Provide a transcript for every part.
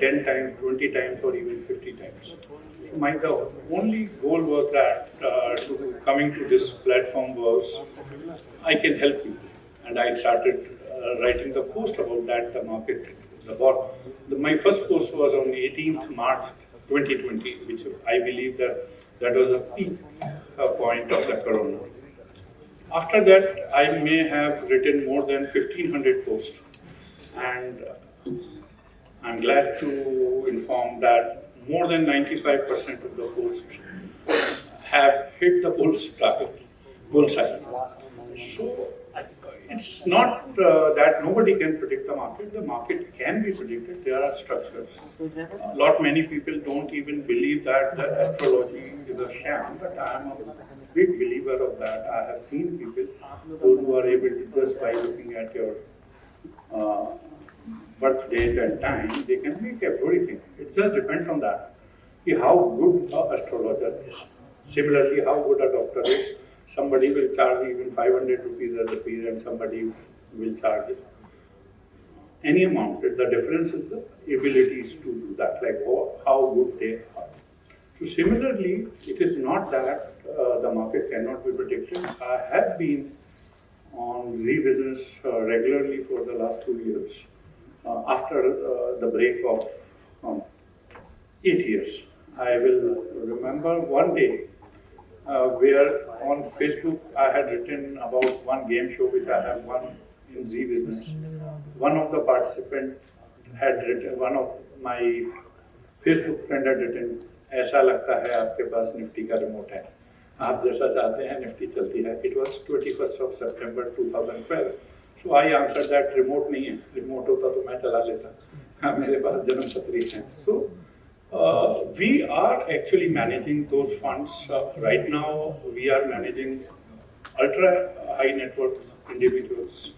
10 times, 20 times, or even 50 times. So the only goal was that to coming to this platform was I can help you, and I started writing the post about that. My first post was on 18th March 2020, which I believe that was a peak point of the corona. After that, I may have written more than 1,500 posts, and I'm glad to inform that more than 95% of the posts have hit the bullseye. So it's not that nobody can predict the market. The market can be predicted. There are structures. Many people don't even believe that the astrology is a sham, but I am a big believer of that. I have seen people, those who are able to just by looking at your birth date and time, they can make everything. It just depends on that. How good an astrologer is. Similarly, how good a doctor is. Somebody will charge even 500 rupees as a fee, and somebody will charge any amount. The difference is the abilities to do that, like how good they are. So similarly, it is not that the market cannot be predicted. I have been on Z Business regularly for the last 2 years. After the break of 8 years, I will remember one day where on Facebook I had written about one game show which I have won in Z Business. One of the participants had written, one of my Facebook friend had written, ऐसा लगता है आपके पास Nifty का remote है, आप जैसा चाहते हैं निफ्टी चलती है. It was 21st of September 2012. So I answered that remote नहीं है, remote होता तो मैं चला लेता, मेरे पास जन्मपत्री है. So we are actually managing those funds. Right now, we are managing ultra high net worth individuals.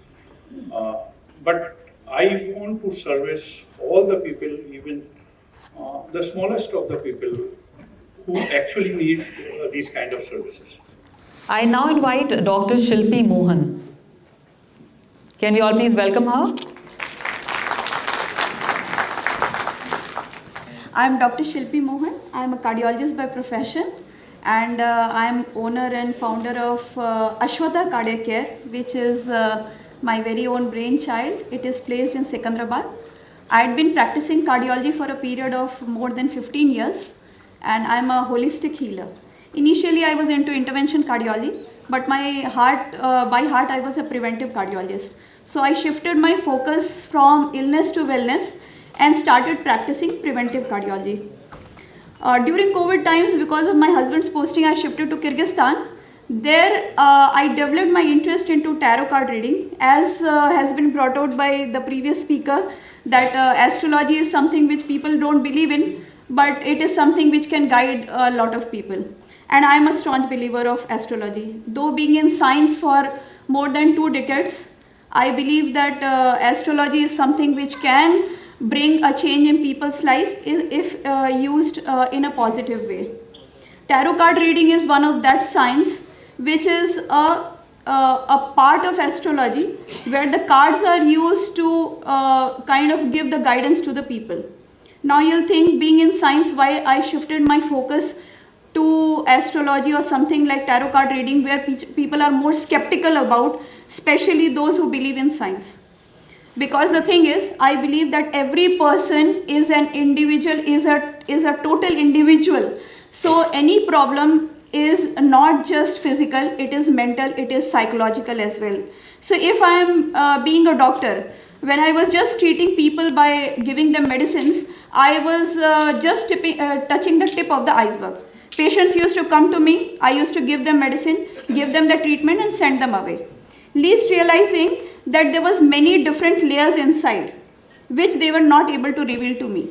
But I want to service all the people, even the smallest of the people who actually need these kind of services. I now invite Dr. Shilpi Mohan. Can we all please welcome her? I am Dr. Shilpi Mohan. I am a cardiologist by profession, and I am owner and founder of Ashwata Cardiac Care, which is my very own brainchild. It is placed in Secunderabad. I had been practicing cardiology for a period of more than 15 years, and I am a holistic healer. Initially, I was into intervention cardiology, but by heart I was a preventive cardiologist. So I shifted my focus from illness to wellness and started practicing preventive cardiology. During COVID times, because of my husband's posting, I shifted to Kyrgyzstan. There, I developed my interest into tarot card reading, as has been brought out by the previous speaker, that astrology is something which people don't believe in, but it is something which can guide a lot of people. And I am a staunch believer of astrology. Though being in science for more than 2 decades, I believe that astrology is something which can bring a change in people's life if used in a positive way. Tarot card reading is one of that science, which is a part of astrology where the cards are used to kind of give the guidance to the people. Now you'll think, being in science, why I shifted my focus to astrology or something like tarot card reading, where people are more skeptical about, especially those who believe in science. Because the thing is, I believe that every person is an individual, is a total individual. So any problem is not just physical, it is mental, it is psychological as well. So if I am being a doctor, when I was just treating people by giving them medicines, I was just touching the tip of the iceberg. Patients used to come to me, I used to give them medicine, give them the treatment and send them away. Least realizing that there was many different layers inside, which they were not able to reveal to me.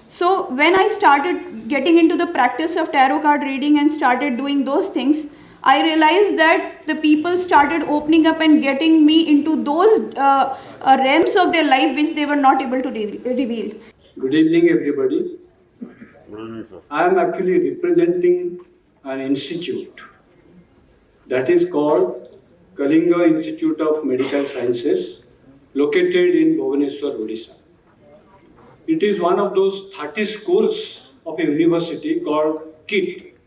So when I started getting into the practice of tarot card reading and started doing those things, I realized that the people started opening up and getting me into those realms of their life which they were not able to reveal. Good evening, everybody. I am actually representing an institute that is called Kalinga Institute of Medical Sciences, located in Bhubaneswar, Odisha. It is one of those 30 schools of a university called KIT,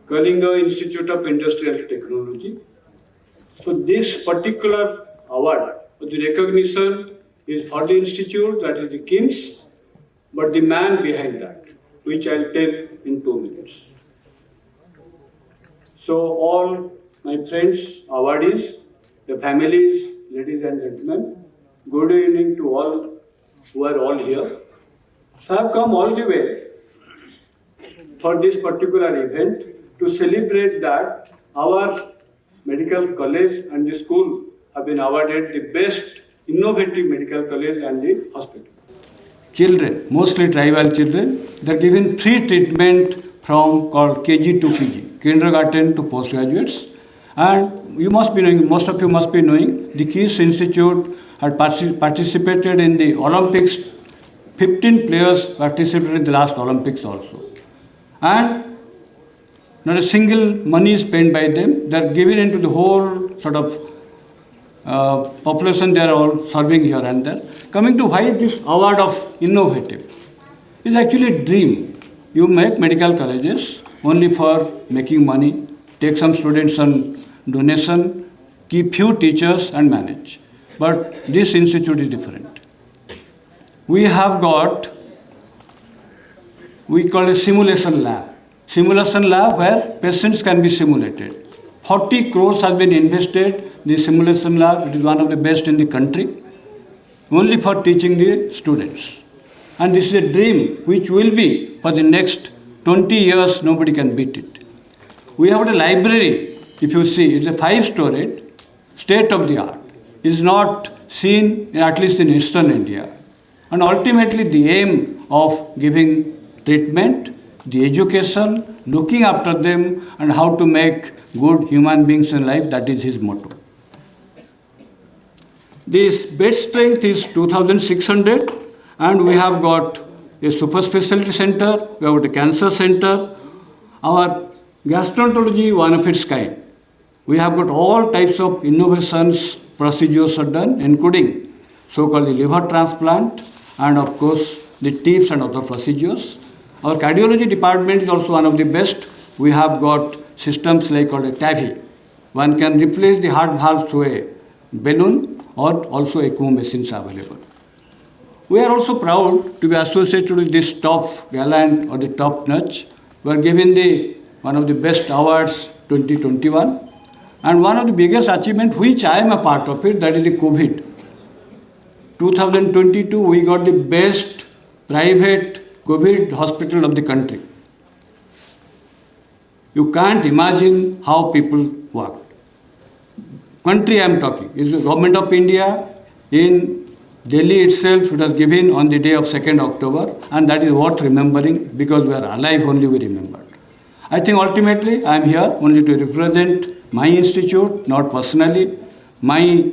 Kalinga Institute of Industrial Technology. So this particular award, the recognition is for the institute, that is the KIMS, but the man behind that, which I'll tell in 2 minutes. So all my friends, awardees, the families, ladies and gentlemen, good evening to all who are all here. So I have come all the way for this particular event to celebrate that our medical college and the school have been awarded the best innovative medical college and the hospital. Children, mostly tribal children, they are given free treatment from called KG to PG, kindergarten to postgraduates. And you must be knowing, most of you must be knowing, the KISS Institute had participated in the Olympics. 15 players participated in the last Olympics also. And not a single money is spent by them. They are given into the whole sort of population they are all serving here and there. Coming to why this award of innovative is actually a dream. You make medical colleges only for making money, take some students on donation, keep few teachers and manage. But this institute is different. We have got, we call it simulation lab. Simulation lab where patients can be simulated. 40 crores has been invested in the simulation lab. It is one of the best in the country, only for teaching the students. And this is a dream which will be for the next 20 years, nobody can beat it. We have a library, if you see, it's a 5-storied, state of the art. It's not seen, at least in Eastern India. And ultimately the aim of giving treatment, the education, looking after them and how to make good human beings in life, that is his motto. This bed strength is 2,600 and we have got a super specialty center, we have got a cancer center, our gastroenterology one of its kind. We have got all types of innovations, procedures are done, including so-called liver transplant and of course the TIPS and other procedures. Our cardiology department is also one of the best. We have got systems like called a TAVI. One can replace the heart valve through a balloon or also ECMO machines available. We are also proud to be associated with this top gallant or the Topnotch. We are given one of the best awards 2021. And one of the biggest achievements which I am a part of it, that is the COVID. 2022 we got the best private COVID hospital of the country. You can't imagine how people work. Country I am talking is the Government of India. In Delhi itself it was given on the day of 2nd October and that is worth remembering because we are alive only we remember. I think ultimately I am here only to represent my institute, not personally. My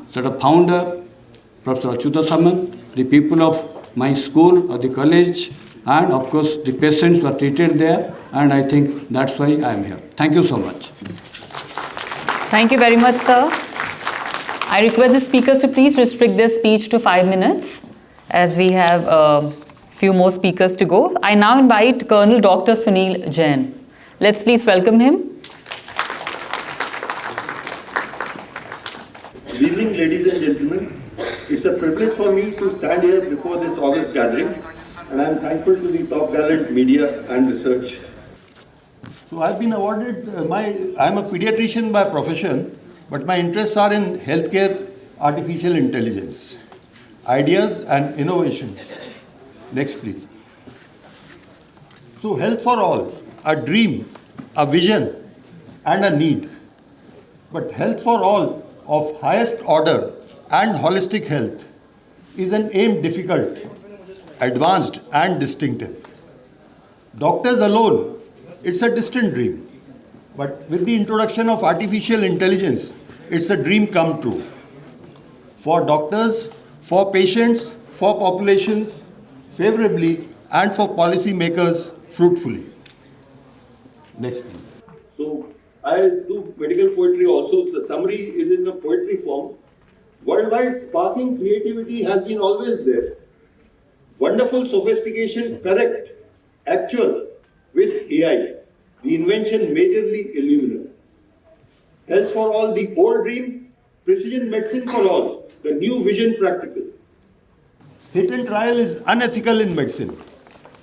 sort of founder, Professor Achyuta Samant, the people of my school or the college, and of course the patients were treated there, and I think that's why I am here. Thank you so much. Thank you very much, sir. I request the speakers to please restrict their speech to 5 minutes as we have a few more speakers to go. I now invite Colonel Dr. Sunil Jain. Let's please welcome him. Good evening, ladies and gentlemen. It's a privilege for me to stand here before this august gathering, and I am thankful to the top gallant media and research. So I've been awarded, I'm a pediatrician by profession, but my interests are in healthcare, artificial intelligence, ideas and innovations. Next, please. So health for all, a dream, a vision and a need. But health for all of highest order and holistic health is an aim difficult, advanced and distinctive. Doctors alone, it's a distant dream. But with the introduction of artificial intelligence, it's a dream come true. For doctors, for patients, for populations, favorably, and for policy makers, fruitfully. Next. So, I do medical poetry also. The summary is in the poetry form. Worldwide sparking creativity has been always there. Wonderful sophistication, correct, actual with AI, the invention majorly illuminal. Health for all, the old dream, precision medicine for all, the new vision practical. Hit and trial is unethical in medicine.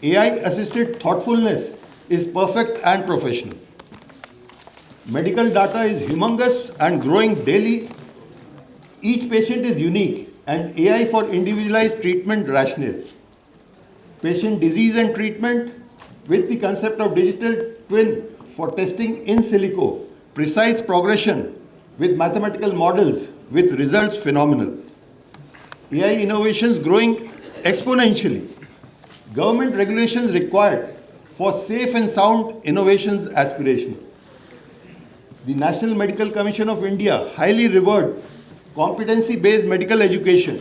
AI-assisted thoughtfulness is perfect and professional. Medical data is humongous and growing daily. Each patient is unique and AI for individualized treatment rational. Patient disease and treatment with the concept of digital twin for testing in silico, precise progression with mathematical models with results phenomenal. AI innovations growing exponentially. Government regulations required for safe and sound innovations aspiration. The National Medical Commission of India highly revered competency-based medical education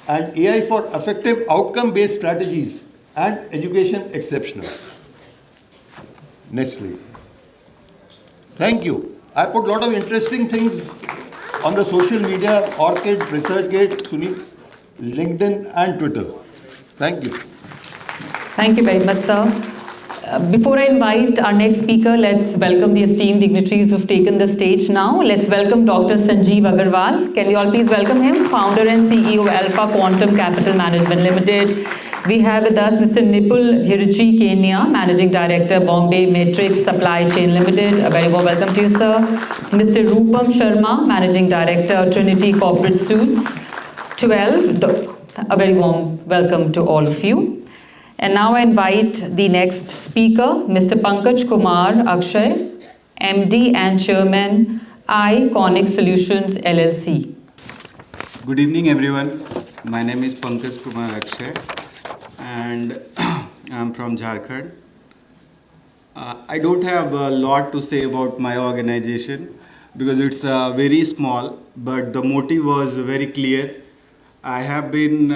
and AI for effective outcome-based strategies and education exceptional. Nestle. Thank you. I put a lot of interesting things on the social media, Orchid, ResearchGate, Sunil, LinkedIn and Twitter. Thank you. Thank you very much, sir. Before I invite our next speaker, let's welcome the esteemed dignitaries who've taken the stage now. Let's welcome Dr. Sanjeev Agarwal. Can you all please welcome him? Founder and CEO of Alpha Quantum Capital Management Limited. We have with us Mr. Nipul Hirji Kenya, Managing Director, Bombay Matrix Supply Chain Limited. A very warm welcome to you, sir. Mr. Rupam Sharma, Managing Director, Trinity Corporate Suits. 12. A very warm welcome to all of you. And now I invite the next speaker, Mr. Pankaj Kumar Akshay, MD and Chairman, Iconic Solutions LLC. Good evening, everyone. My name is Pankaj Kumar Akshay, and I'm from Jharkhand. I don't have a lot to say about my organization because it's very small, but the motive was very clear. I have been,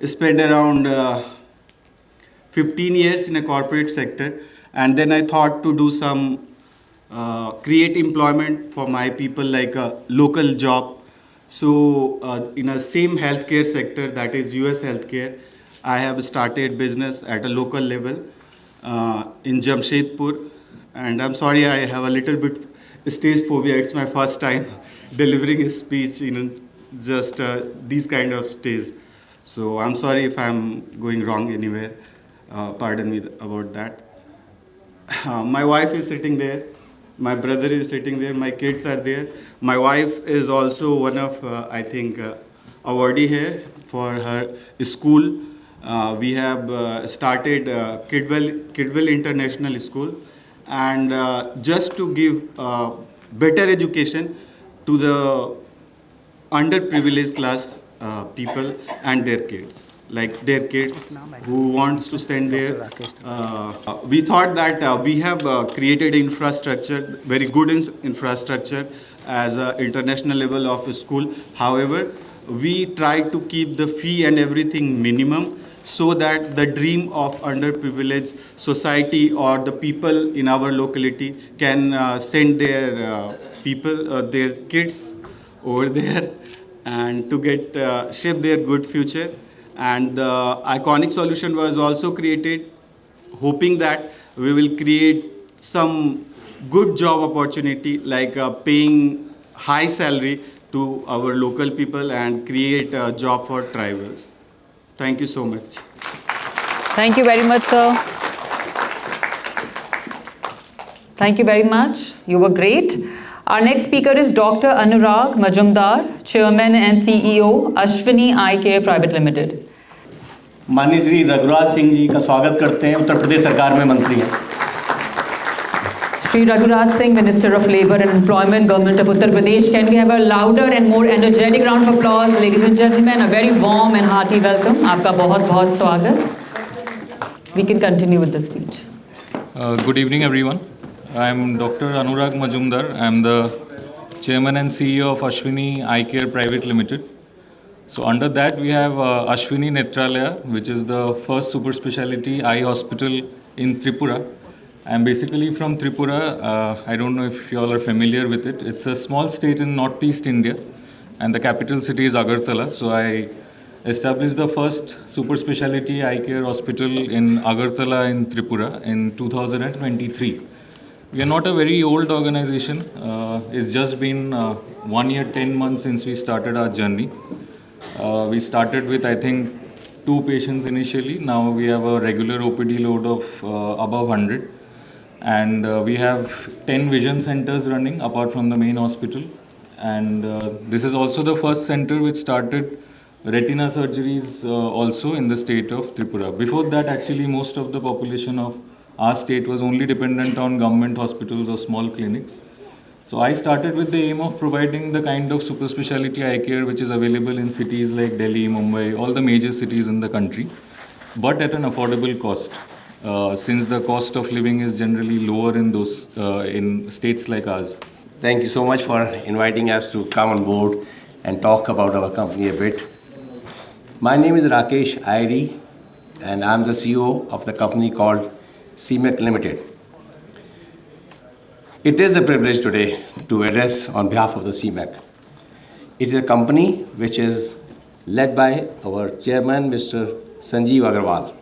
spent around 15 years in a corporate sector, and then I thought to do some create employment for my people, like a local job. So in a same healthcare sector, that is US healthcare, I have started business at a local level in Jamshedpur. And I'm sorry, I have a little bit stage phobia. It's my first time delivering a speech in just these kind of stage. So I'm sorry if I'm going wrong anywhere. Pardon me about that. My wife is sitting there. My brother is sitting there. My kids are there. My wife is also one of, awardee here for her school. We have started Kidwell International School. And just to give better education to the underprivileged class people and their kids, like their kids who wants to send their. We thought that we have created infrastructure, very good infrastructure as an international level of a school. However, we try to keep the fee and everything minimum so that the dream of underprivileged society or the people in our locality can send their their kids over there and to get shape their good future. And the Iconic solution was also created, hoping that we will create some good job opportunity, like paying high salary to our local people and create a job for tribals. Thank you so much. Thank you very much, sir. Thank you very much. You were great. Our next speaker is Dr. Anurag Majumdar, Chairman and CEO, Ashwini Eye Care Private Limited. माननीय श्री रघुराज सिंह जी का स्वागत करते हैं, उत्तर प्रदेश सरकार में मंत्री हैं. Shri Raghurat Singh, Minister of Labour and Employment, Government of Uttar Pradesh. Can we have a louder and more energetic round of applause? Ladies and gentlemen, a very warm and hearty welcome. Aapka bahut bahut swagat. We can continue with the speech. Good evening, everyone. I am Dr. Anurag Majumdar. I am the Chairman and CEO of Ashwini Eye Care Private Limited. So under that, we have Ashwini Netralaya, which is the first super specialty eye hospital in Tripura. I'm basically from Tripura. I don't know if you all are familiar with it. It's a small state in northeast India, and the capital city is Agartala. So I established the first super specialty eye care hospital in Agartala in Tripura in 2023. We are not a very old organization. It's just been 1 year, 10 months since we started our journey. We started with, I think, 2 patients initially. Now we have a regular OPD load of above 100. And we have 10 vision centers running apart from the main hospital. And this is also the first center which started retina surgeries also in the state of Tripura. Before that, actually, most of the population of our state was only dependent on government hospitals or small clinics. So I started with the aim of providing the kind of super specialty eye care which is available in cities like Delhi, Mumbai, all the major cities in the country, but at an affordable cost. Since the cost of living is generally lower in those in states like ours. Thank you so much for inviting us to come on board and talk about our company a bit. My name is Rakesh Airi, and I'm the CEO of the company called CMEC Limited. It is a privilege today to address on behalf of the CMEC. It is a company which is led by our chairman, Mr. Sanjeev Agarwal.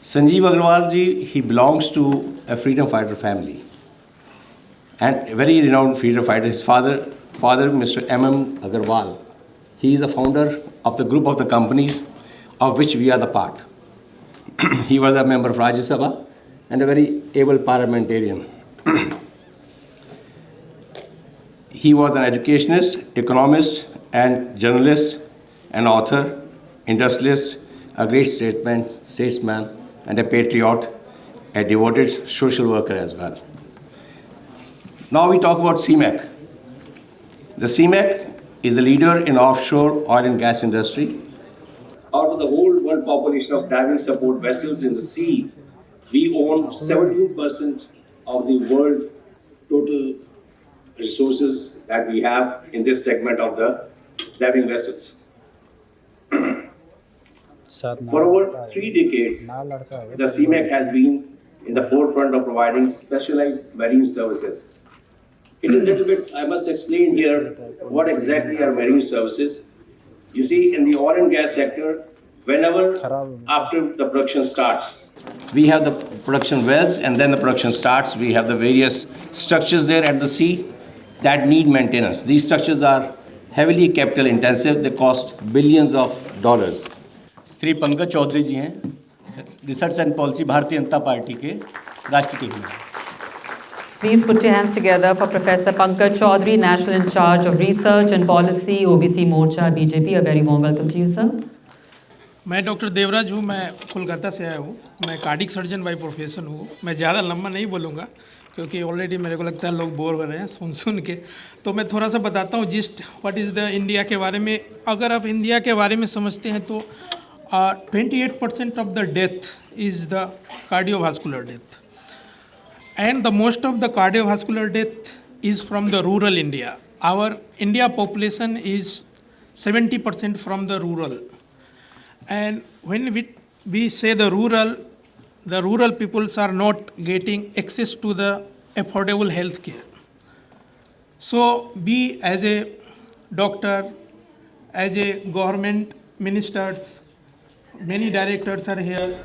Sanjeev Agarwal ji, he belongs to a freedom fighter family and a very renowned freedom fighter. His father, Mr. M.M. Agarwal, he is the founder of the group of the companies of which we are the part. He was a member of Rajya Sabha and a very able parliamentarian. He was an educationist, economist, and journalist, an author, industrialist, a great statesman, and a patriot, a devoted social worker as well. Now we talk about CMEC. The CMEC is a leader in offshore oil and gas industry. Out of the whole world population of diving support vessels in the sea, we own 17% of the world total resources that we have in this segment of the diving vessels. For over 3 decades, the CMEC has been in the forefront of providing specialized marine services. It is a little bit, I must explain here what exactly are marine services. You see, in the oil and gas sector, whenever after the production starts, we have the production wells and then the production starts. We have the various structures there at the sea that need maintenance. These structures are heavily capital intensive. They cost billions of dollars. Shri Pankaj Chaudhary जी हैं, research and policy Bharatiya Janata party के राष्ट्रीय team में. Please put your hands together for Professor Pankaj Chaudhary, National in Charge of Research and Policy, OBC Morcha, BJP. A very warm welcome to you, sir. मैं doctor Devraj हूँ, मैं कोलकाता से आया हूँ. मैं कार्डिक सर्जन बाय प्रोफेशन हूँ. मैं ज़्यादा लंबा नहीं बोलूँगा क्योंकि ऑलरेडी मेरे को लगता है लोग बोर हो रहे हैं सुन के. तो मैं थोड़ा सा बताता हूँ gist what is the India के बारे में. अगर आप इंडिया के बारे में समझते हैं तो 28% of the death is the cardiovascular death. And the most of the cardiovascular death is from the rural India. Our India population is 70% from the rural. And when we say the rural peoples are not getting access to the affordable health care. So we as a doctor, as a government ministers, many directors are here.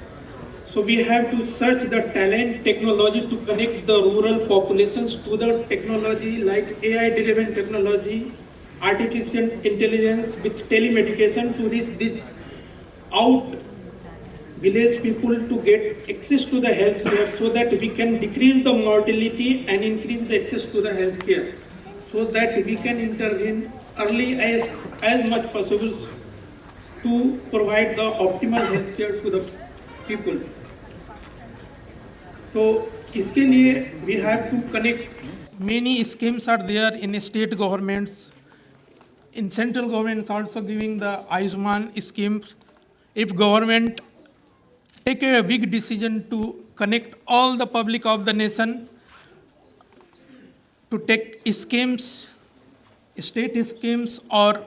So we have to search the talent technology to connect the rural populations to the technology like AI-driven technology, artificial intelligence with telemedication to reach this out village people to get access to the health care so that we can decrease the mortality and increase the access to the health care so that we can intervene early as much possible to provide the optimal health care to the people. So, इसके लिए we have to connect. Many schemes are there in state governments. In central governments also giving the Ayushman scheme. If government take a big decision to connect all the public of the nation to take schemes, state schemes or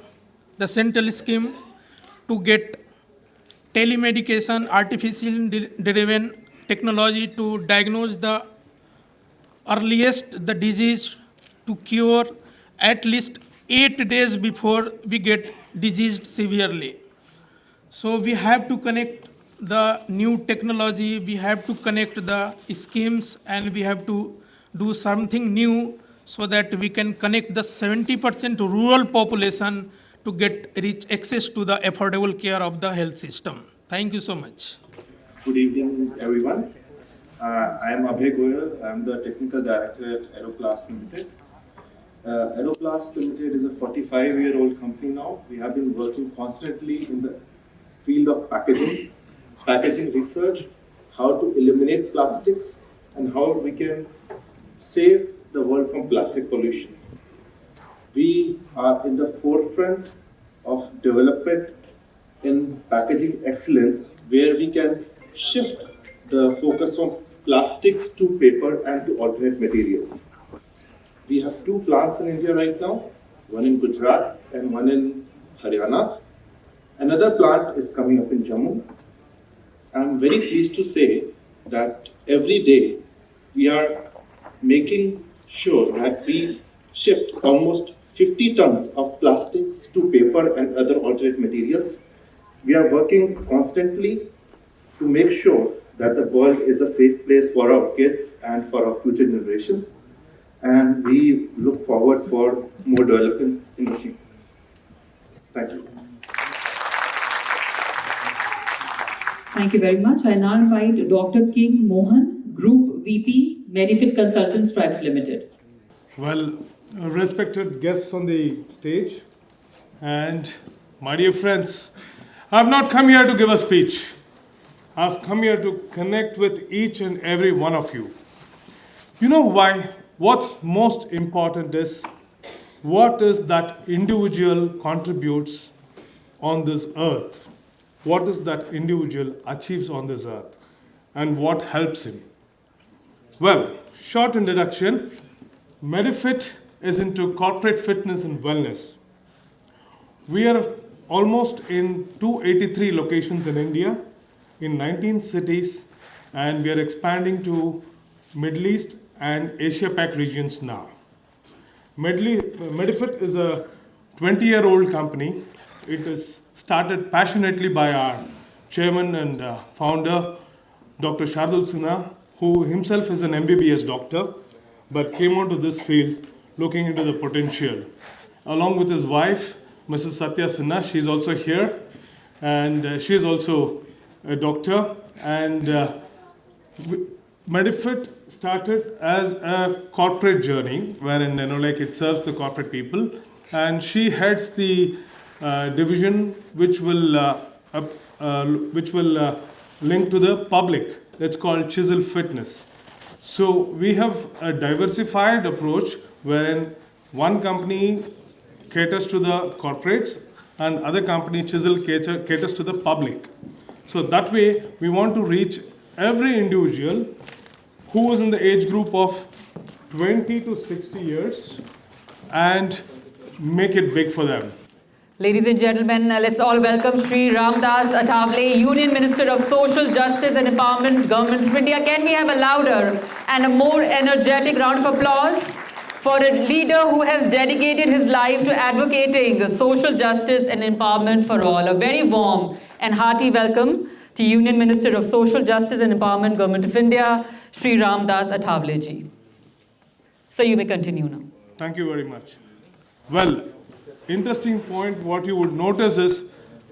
the central scheme to get telemedication, artificial driven technology to diagnose the earliest the disease to cure at least 8 days before we get diseased severely. So we have to connect the new technology, we have to connect the schemes, and we have to do something new so that we can connect the 70% rural population to get rich access to the affordable care of the health system. Thank you so much. Good evening, everyone. I am Abhay Goyal. I am the Technical Director at Aeroplast Limited. Aeroplast Limited is a 45-year-old company now. We have been working constantly in the field of packaging research, how to eliminate plastics, and how we can save the world from plastic pollution. We are in the forefront of development in packaging excellence, where we can shift the focus from plastics to paper and to alternate materials. We have 2 plants in India right now, one in Gujarat and one in Haryana. Another plant is coming up in Jammu. I'm very pleased to say that every day we are making sure that we shift almost 50 tons of plastics to paper and other alternate materials. We are working constantly to make sure that the world is a safe place for our kids and for our future generations. And we look forward for more developments in the scene. Thank you. Thank you very much. I now invite Dr. King Mohan, Group VP, Medifit Consultants Private Limited. Well, respected guests on the stage, and my dear friends, I've not come here to give a speech. I've come here to connect with each and every one of you. You know why? What's most important is what is that individual contributes on this earth? What is that individual achieves on this earth? And what helps him? Well, short introduction. Medifit is into corporate fitness and wellness. We are almost in 283 locations in India, in 19 cities, and we are expanding to Middle East and Asia Pac regions now. Medifit is a 20-year-old company. It is started passionately by our chairman and founder, Dr. Shardul Sinha, who himself is an MBBS doctor, but came onto this field looking into the potential. Along with his wife, Mrs. Satya Sinha, she's also here, and she's also a doctor. And Medifit started as a corporate journey, wherein it serves the corporate people, and she heads the division which will link to the public. It's called Chisel Fitness. So we have a diversified approach wherein one company caters to the corporates and other company, Chisel, caters to the public. So that way we want to reach every individual who is in the age group of 20 to 60 years and make it big for them. Ladies and gentlemen, let's all welcome Shri Ramdas Athawale, Union Minister of Social Justice and Empowerment, Government of India. Can we have a louder and a more energetic round of applause for a leader who has dedicated his life to advocating social justice and empowerment for all? A very warm and hearty welcome to Union Minister of Social Justice and Empowerment, Government of India, Shri Ramdas Athawale ji. So you may continue now. Thank you very much. Well, interesting point, what you would notice is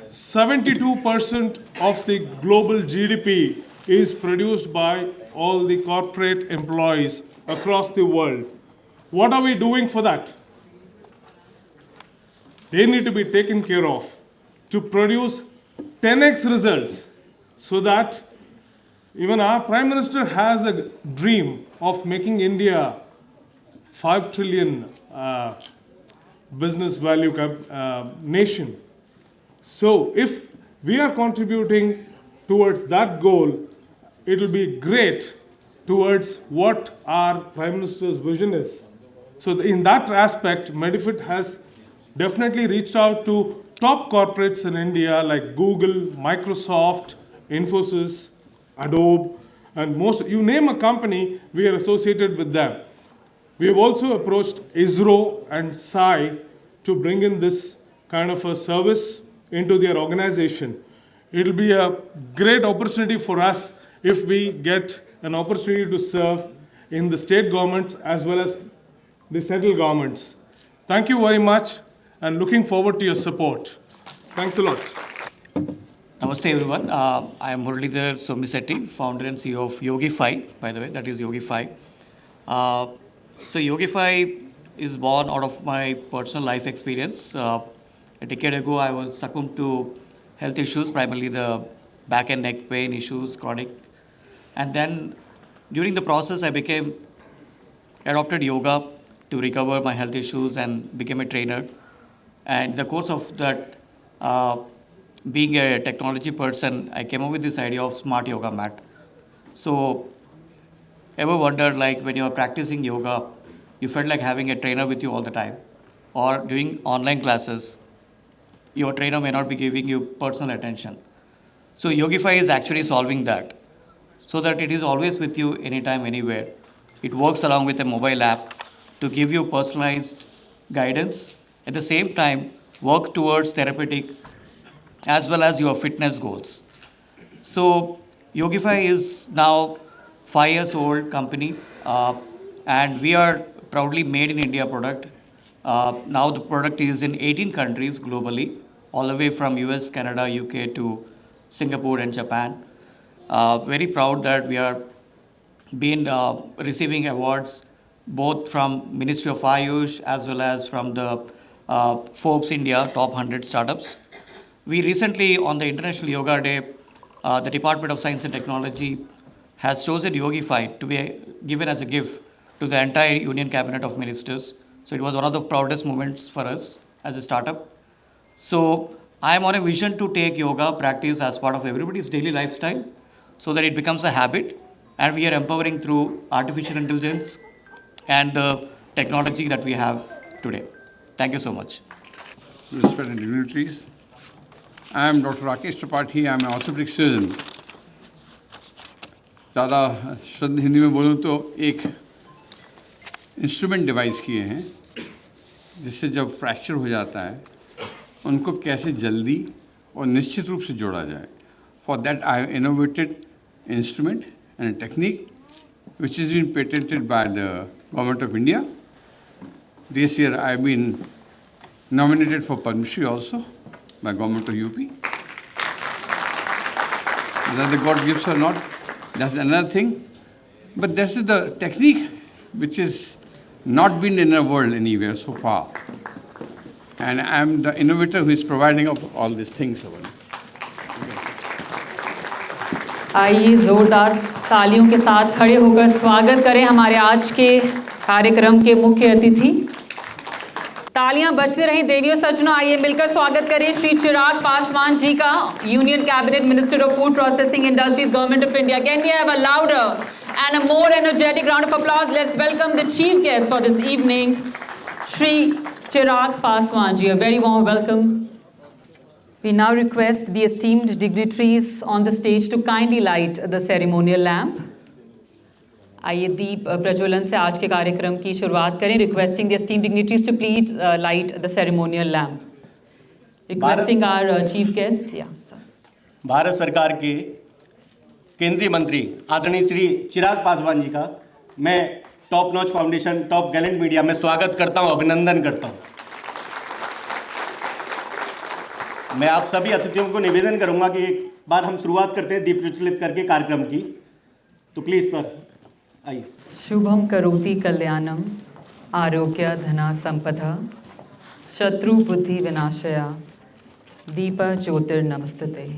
72% of the global GDP is produced by all the corporate employees across the world. What are we doing for that? They need to be taken care of to produce 10x results, so that even our Prime Minister has a dream of making India 5 trillion business value nation. So if we are contributing towards that goal, it will be great towards what our Prime Minister's vision is. So in that aspect, Medifit has definitely reached out to top corporates in India like Google, Microsoft, Infosys, Adobe, and most, you name a company, we are associated with them. We have also approached ISRO and SAI to bring in this kind of a service into their organization. It will be a great opportunity for us if we get an opportunity to serve in the state governments as well as the central governments. Thank you very much and looking forward to your support. Thanks a lot. Namaste everyone. I am Muralidhar Somisetti, founder and CEO of Yogify, by the way, that is Yogify. So Yogify is born out of my personal life experience. A decade ago, I was succumbed to health issues, primarily the back and neck pain issues, chronic. And then during the process, I adopted yoga to recover my health issues and became a trainer. And in the course of that, being a technology person, I came up with this idea of smart yoga mat. So, ever wondered, like when you are practicing yoga, you felt like having a trainer with you all the time, or doing online classes, your trainer may not be giving you personal attention. So Yogify is actually solving that, so that it is always with you anytime, anywhere. It works along with a mobile app to give you personalized guidance, at the same time work towards therapeutic as well as your fitness goals. So Yogify is now 5 years old company, and we are proudly made in India product. Now the product is in 18 countries globally, all the way from US, Canada, UK to Singapore and Japan. Very proud that we are been receiving awards both from Ministry of Ayush as well as from the Forbes India Top 100 Startups. We recently, on the International Yoga Day, the Department of Science and Technology has chosen Yogify to be given as a gift to the entire Union Cabinet of Ministers. So it was one of the proudest moments for us as a startup. So I am on a vision to take yoga practice as part of everybody's daily lifestyle so that it becomes a habit, and we are empowering through artificial intelligence and the technology that we have today. Thank you so much. Respected dignitaries, I am Dr. Rakesh Tripathi. I am an orthopedic surgeon. ज़्यादा शुद्ध हिंदी में बोलूँ तो एक instrument device किए हैं जिससे जब फ्रैक्चर हो जाता है उनको कैसे जल्दी और निश्चित रूप से जोड़ा जाए. For that I have innovated instrument and a technique which has been patented by the Government of India. This year I have been nominated for Padma Shri also by Government of UP. Whether the God gives or not, that's another thing. But this is the technique which is not been in the world anywhere so far. And I am the innovator who is providing of all these things. आइए जोरदार तालियों के साथ खड़े होकर स्वागत करें हमारे आज के कार्यक्रम के मुख्य अतिथि. तालियां बजती रहीं देवियों सज्जनों. आइए मिलकर स्वागत करें श्री चिराग पासवान जी का, union cabinet minister of food processing industries, government of India. Can we have a louder and a more energetic round of applause? Let's welcome the chief guest for this evening, Shri Chirag Paswan ji. A very warm welcome. We now request the esteemed dignitaries on the stage to kindly light the ceremonial lamp. आइए दीप प्रज्वलन से आज के कार्यक्रम की शुरुआत करें. Requesting the esteemed dignitaries to please light the ceremonial lamp. Requesting our chief guest. Yeah. Bharat सरकार के केंद्रीय मंत्री आदरणीय श्री चिराग पासवान जी का मैं top notch foundation, top Gallant media में स्वागत करता हूं, अभिनंदन करता हूं. मैं आप सभी अतिथियों को निवेदन करूंगा कि एक बार हम शुरुआत करते हैं दीप प्रज्वलित करके कार्यक्रम की. तो प्लीज सर आइए. शुभम करोति कल्याणम आरोग्य धना संपदा शत्रु बुद्धि विनाशया Deepa ज्योतिर्नमस्तुते.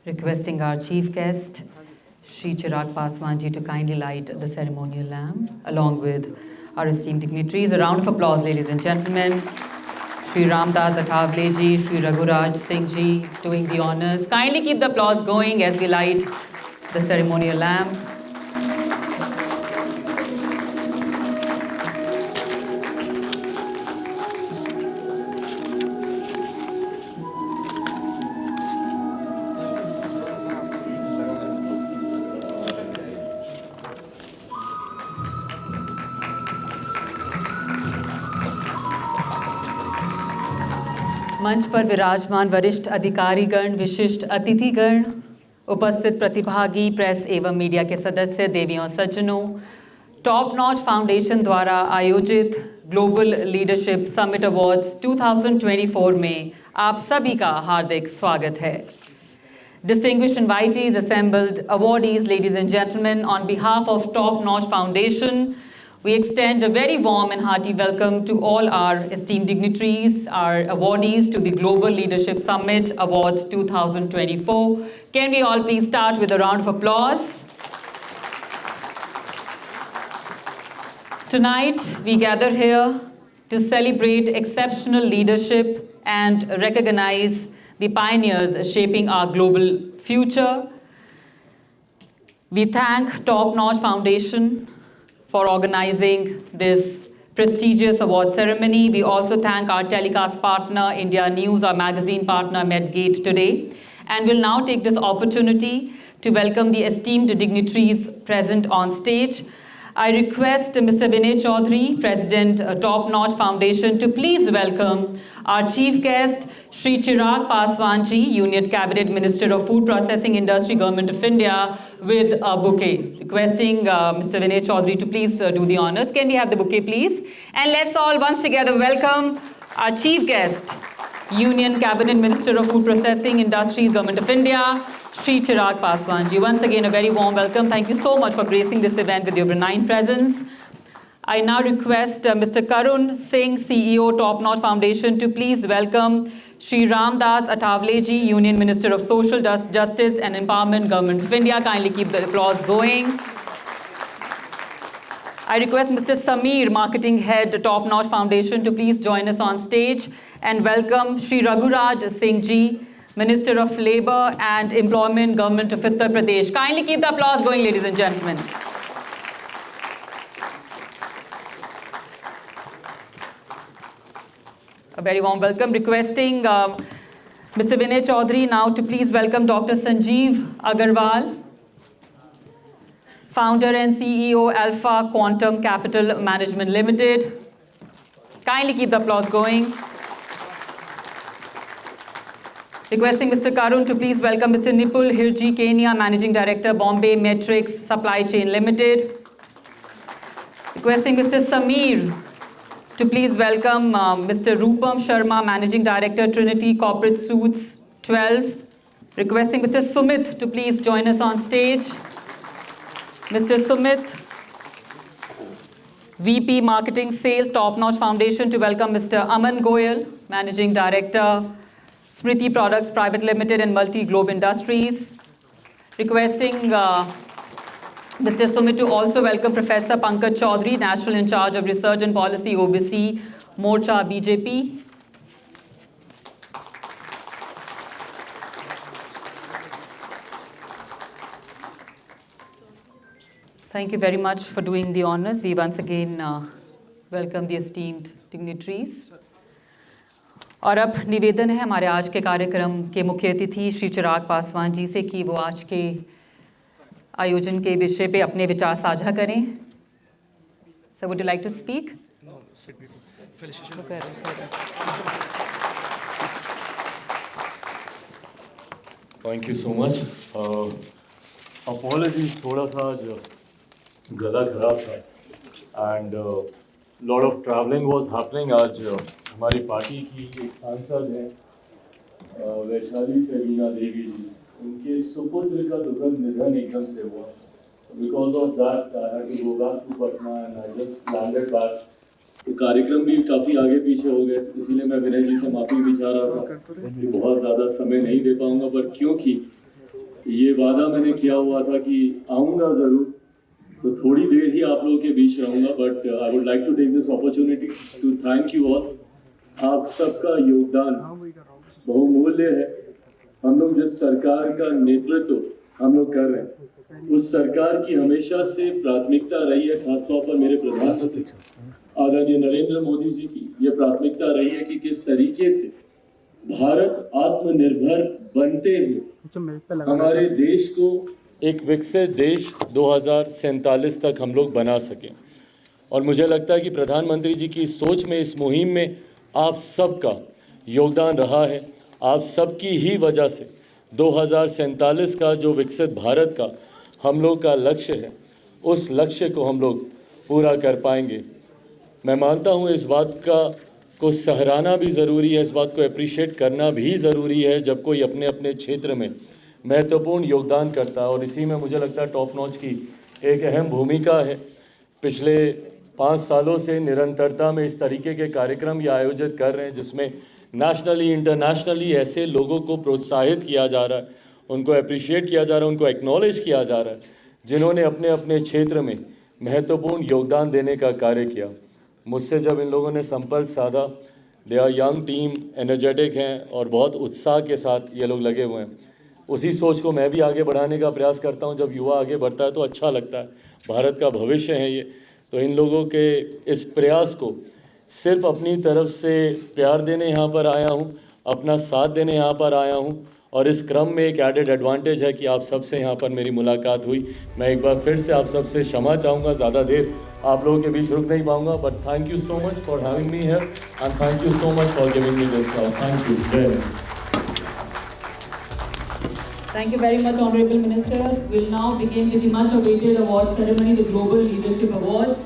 Requesting our chief guest, Shri Chirag Paswan ji, to kindly light the ceremonial lamp, along with our esteemed dignitaries. A round of applause, ladies and gentlemen. Shri Ramdas, Athawale ji, Shri Raghuraj Singh ji, doing the honors. Kindly keep the applause going as we light the ceremonial lamp. मंच पर विराजमान वरिष्ठ अधिकारीगण, विशिष्ट अतिथिगण, उपस्थित प्रतिभागी, press एवं media के सदस्य, देवियों सज्जनों, टॉप नॉच फाउंडेशन द्वारा आयोजित ग्लोबल लीडरशिप समिट अवार्ड्स 2024 में आप सभी का हार्दिक स्वागत है। Distinguished invitees, assembled awardees, ladies and gentlemen, on behalf of Top Notch Foundation, we extend a very warm and hearty welcome to all our esteemed dignitaries, our awardees to the Global Leadership Summit Awards 2024. Can we all please start with a round of applause? Tonight, we gather here to celebrate exceptional leadership and recognize the pioneers shaping our global future. We thank Top Notch Foundation for organizing this prestigious award ceremony. We also thank our telecast partner, India News, our magazine partner, Medgate today. And we'll now take this opportunity to welcome the esteemed dignitaries present on stage. I request Mr. Vinay Chaudhary, President, Top Notch Foundation, to please welcome our chief guest, Shri Chirag Paswan ji, Union Cabinet Minister of Food Processing Industry, Government of India, with a bouquet. Requesting Mr. Vinay Chaudhary to please do the honors. Can we have the bouquet, please? And let's all once together welcome our chief guest, Union Cabinet Minister of Food Processing Industries, Government of India, Shri Chirag Paswan ji. Once again, a very warm welcome. Thank you so much for gracing this event with your benign presence. I now request Mr. Karun Singh, CEO, Top Notch Foundation, to please welcome Shri Ramdas Athawale ji, Union Minister of Social Justice and Empowerment, Government of India. Kindly keep the applause going. I request Mr. Sameer, Marketing Head, Top Notch Foundation, to please join us on stage and welcome Shri Raghuraj Singh ji, Minister of Labour and Employment, Government of Uttar Pradesh. Kindly keep the applause going, ladies and gentlemen. A very warm welcome. Requesting Mr. Vinay Chaudhary now to please welcome Dr. Sanjeev Agarwal, Founder and CEO, Alpha Quantum Capital Management Limited. Kindly keep the applause going. Requesting Mr. Karun to please welcome Mr. Nipul Hirji Kenya, Managing Director, Bombay Metrics Supply Chain Limited. Requesting Mr. Sameer to please welcome Mr. Rupam Sharma, Managing Director, Trinity Corporate Suites 12. Requesting Mr. Sumit to please join us on stage. Mr. Sumit, VP Marketing Sales, Top Notch Foundation, to welcome Mr. Aman Goyal, Managing Director, Smriti Products Private Limited and Multi Globe Industries. Requesting Mr. Sumit to also welcome Professor Pankaj Chaudhary, National in Charge of Research and Policy, OBC, Morcha, BJP. Thank you very much for doing the honors. We once again welcome the esteemed dignitaries. और अब निवेदन है हमारे आज के कार्यक्रम के मुख्य अतिथि श्री चिराग पासवान जी से कि वो आज के आयोजन के विषय पे अपने विचार साझा करें. So would you like to speak? No, Thank you so much. Apologies, थोड़ा सा जो गला खराब था and lot of traveling was happening. आज हमारी पार्टी की एक सांसद हैं वैशाली से रीना देवी जी, उनके सुपुत्र का दुर्गम निधन एकदम से हुआ. Because of that, I had to go back to Patna and I just landed back. तो कार्यक्रम भी काफ़ी आगे पीछे हो गए, इसीलिए मैं विनय जी से माफ़ी भी चाह रहा था कि बहुत ज़्यादा समय नहीं दे पाऊँगा, पर क्योंकि ये वादा मैंने किया हुआ था कि आऊँगा ज़रूर, तो थोड़ी देर ही आप लोगों के बीच रहूँगा. But I would like to take this opportunity to thank you all. आप सबका योगदान बहुमूल्य है. हम लोग जिस सरकार का नेतृत्व हम लोग कर रहे हैं, उस सरकार की हमेशा से प्राथमिकता रही है, खासतौर पर मेरे प्रधानमंत्री आदरणीय नरेंद्र मोदी जी की ये प्राथमिकता रही है कि किस तरीके से भारत आत्मनिर्भर बनते हुए हमारे देश को एक विकसित देश 2047 तक हम लोग बना सकें. और मुझे लगता है कि प्रधानमंत्री जी की सोच में, इस मुहिम में आप सबका योगदान रहा है। आप सबकी ही वजह से 2047 का जो विकसित भारत का हम लोग का लक्ष्य है, उस लक्ष्य को हम लोग पूरा कर पाएंगे। मैं मानता हूँ इस बात को सराहना भी ज़रूरी है, इस बात को अप्रिशिएट करना भी ज़रूरी है जब कोई अपने अपने क्षेत्र में महत्वपूर्ण योगदान करता है, और इसी में मुझे लगता है टॉप नॉच की एक अहम भूमिका है। पिछले 5 सालों से निरंतरता में इस तरीके के कार्यक्रम ये आयोजित कर रहे हैं जिसमें नेशनली इंटरनेशनली ऐसे लोगों को प्रोत्साहित किया जा रहा है, उनको अप्रिशिएट किया जा रहा है, उनको एक्नॉलेज किया जा रहा है जिन्होंने अपने अपने क्षेत्र में महत्वपूर्ण योगदान देने का कार्य किया। मुझसे जब इन लोगों ने संपर्क साधा, they are young team, energetic हैं और बहुत उत्साह के साथ ये लोग लगे हुए हैं। उसी सोच को मैं भी आगे बढ़ाने का प्रयास करता हूं। जब युवा आगे बढ़ता है तो अच्छा लगता है, भारत का भविष्य है ये। तो इन लोगों के इस प्रयास को सिर्फ अपनी तरफ से प्यार देने यहाँ पर आया हूँ, अपना साथ देने यहाँ पर आया हूँ, और इस क्रम में एक एडेड एडवांटेज है कि आप सबसे यहाँ पर मेरी मुलाकात हुई। मैं एक बार फिर से आप सबसे क्षमा चाहूँगा, ज़्यादा देर आप लोगों के बीच रुक नहीं पाऊँगा, but thank you so much for having me here and thank you so much for giving me this crowd. Thank you very much. Thank you very much, Honorable Minister. We'll now begin with the much awaited award ceremony, the Global Leadership Awards.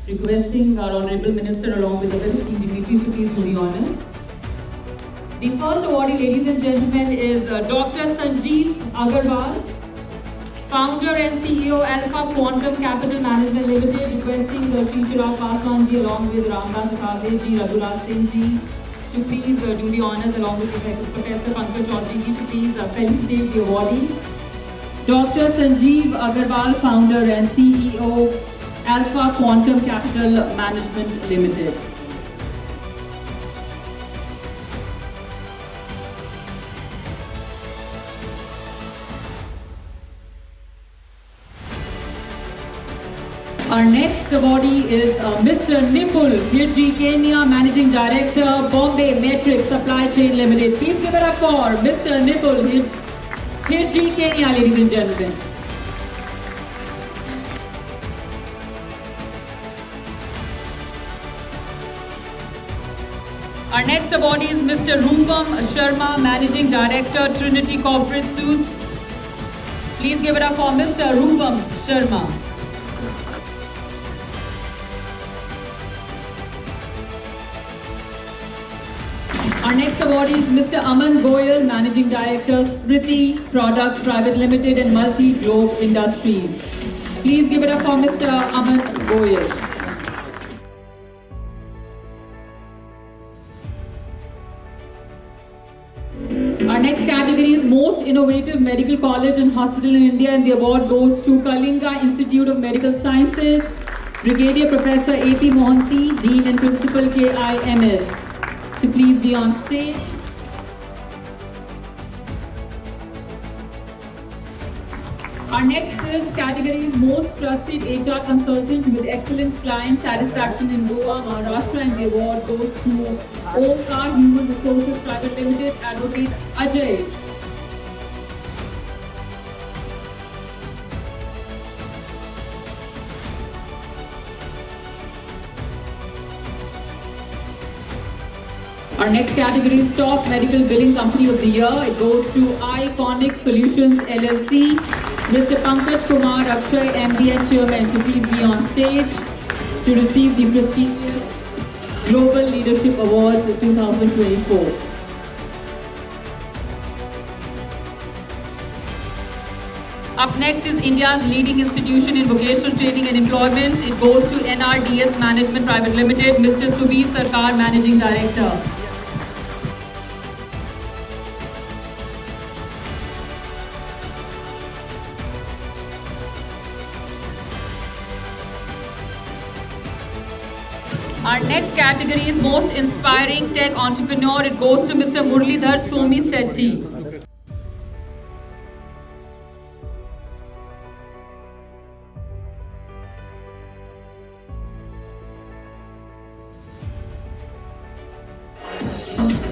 Requesting our Honorable Minister along with the other esteemed dignitaries to please do the honors. The first awardee, ladies and gentlemen, is Dr. Sanjeev Agarwal, Founder and CEO Alpha Quantum Capital Management Limited. Requesting Shri Chirag Paswan ji along with Ramdas, Athawale ji, Raghulat Singh ji to please do the honors along with Professor Pankaj Chaudhary ji to please felicitate the awardee. Dr. Sanjeev Agarwal, Founder and CEO Alpha Quantum Capital Management Limited. Our next awardee is Mr. Nimbul Hirji Kenya, Managing Director, Bombay Metric Supply Chain Limited. Please give it up for Mr. Nimbul Hirji Kenya, ladies and gentlemen. Our next awardee is Mr. Rupam Sharma, Managing Director, Trinity Corporate Suits. Please give it up for Mr. Rupam Sharma. Our next awardee is Mr. Aman Goyal, Managing Director, Smriti Products Private Limited and Multi Globe Industries. Please give it up for Mr. Aman Goyal. Our next category is Most Innovative Medical College and Hospital in India, and the award goes to Kalinga Institute of Medical Sciences, Brigadier Professor A.P. Mohanty, Dean and Principal KIMS. To please be on stage. Our next category is Most Trusted HR Consultant with Excellent Client Satisfaction in Goa, Maharashtra, and the award goes to Omkar Human Resources Private Limited, Advocate Ajay. Our next category is Top Medical Billing Company of the Year. It goes to Iconic Solutions LLC. Mr. Pankaj Kumar Akshay, MD and Chairman, to please be on stage to receive the prestigious Global Leadership Awards 2024. Up next is India's leading institution in vocational training and employment. It goes to NRDS Management Private Limited. Mr. Subir Sarkar, Managing Director. Our next category is Most Inspiring Tech Entrepreneur. It goes to Mr. Muralidhar Somi Sethi.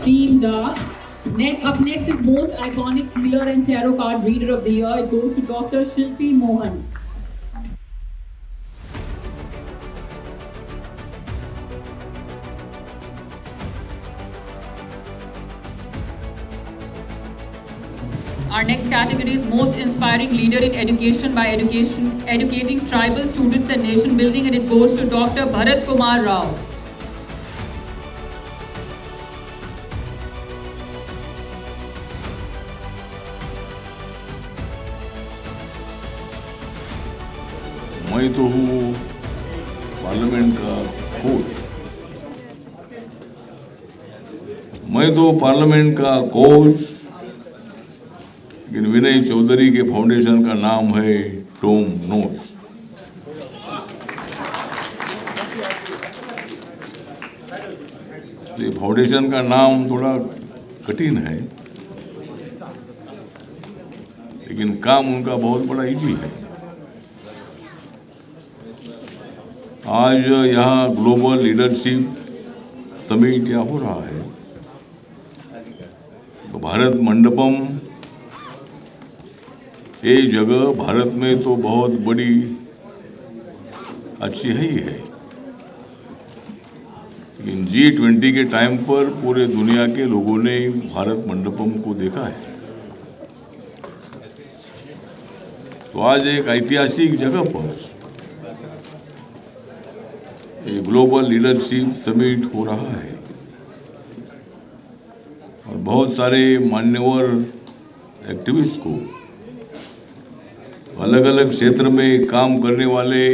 Team Dark. Up next is Most Iconic Healer and Tarot Card Reader of the Year. It goes to Dr. Shilpi Mohan. Our next category is Most Inspiring Leader in Education by Educating Tribal Students and Nation Building, and it goes to Dr. Bharat Kumar Rao. मैं तो हूँ parliament का coach. मैं तो parliament का coach, लेकिन विनय चौधरी के foundation का नाम है टॉपनॉच। ये फाउंडेशन का नाम थोड़ा कठिन है, लेकिन काम उनका बहुत बड़ा इजी है। आज यहाँ ग्लोबल लीडरशिप समिट यहाँ हो रहा है, तो भारत मंडपम ये जगह भारत में तो बहुत बड़ी अच्छी है ही है, लेकिन G20 के टाइम पर पूरे दुनिया के लोगों ने भारत मंडपम को देखा है। तो आज एक ऐतिहासिक जगह पर एक ग्लोबल लीडरशिप समिट हो रहा है और बहुत सारे मान्यवर एक्टिविस्ट को अलग अलग क्षेत्र में काम करने वाले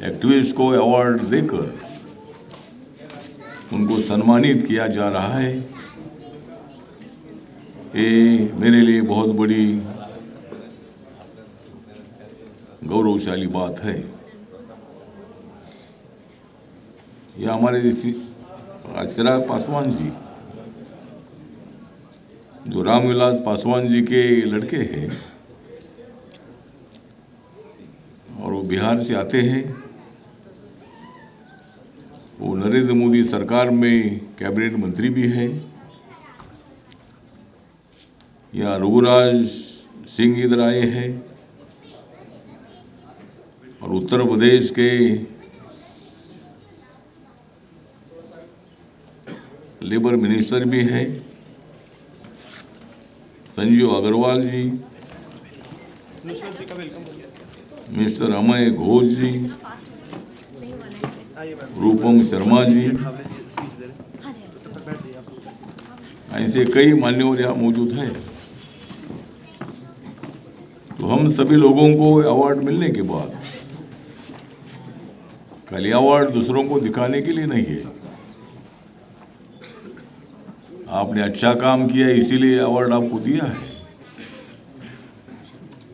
एक्टिविस्ट को अवार्ड देकर उनको सम्मानित किया जा रहा है। ये मेरे लिए बहुत बड़ी गौरवशाली बात है। यह हमारे चिराग पासवान जी, जो रामविलास पासवान जी के लड़के हैं और वो बिहार से आते हैं। वो नरेंद्र मोदी सरकार में कैबिनेट मंत्री भी हैं। या रघुराज सिंह इधर आए हैं और उत्तर प्रदेश के लेबर मिनिस्टर भी हैं, संजीव अग्रवाल जी, मिस्टर अमय घोष जी, रूपम शर्मा जी, ऐसे कई मान्यवर यहाँ मौजूद हैं। तो हम सभी लोगों को अवार्ड मिलने के बाद खाली अवार्ड दूसरों को दिखाने के लिए नहीं है। आपने अच्छा काम किया इसीलिए अवार्ड आपको दिया है,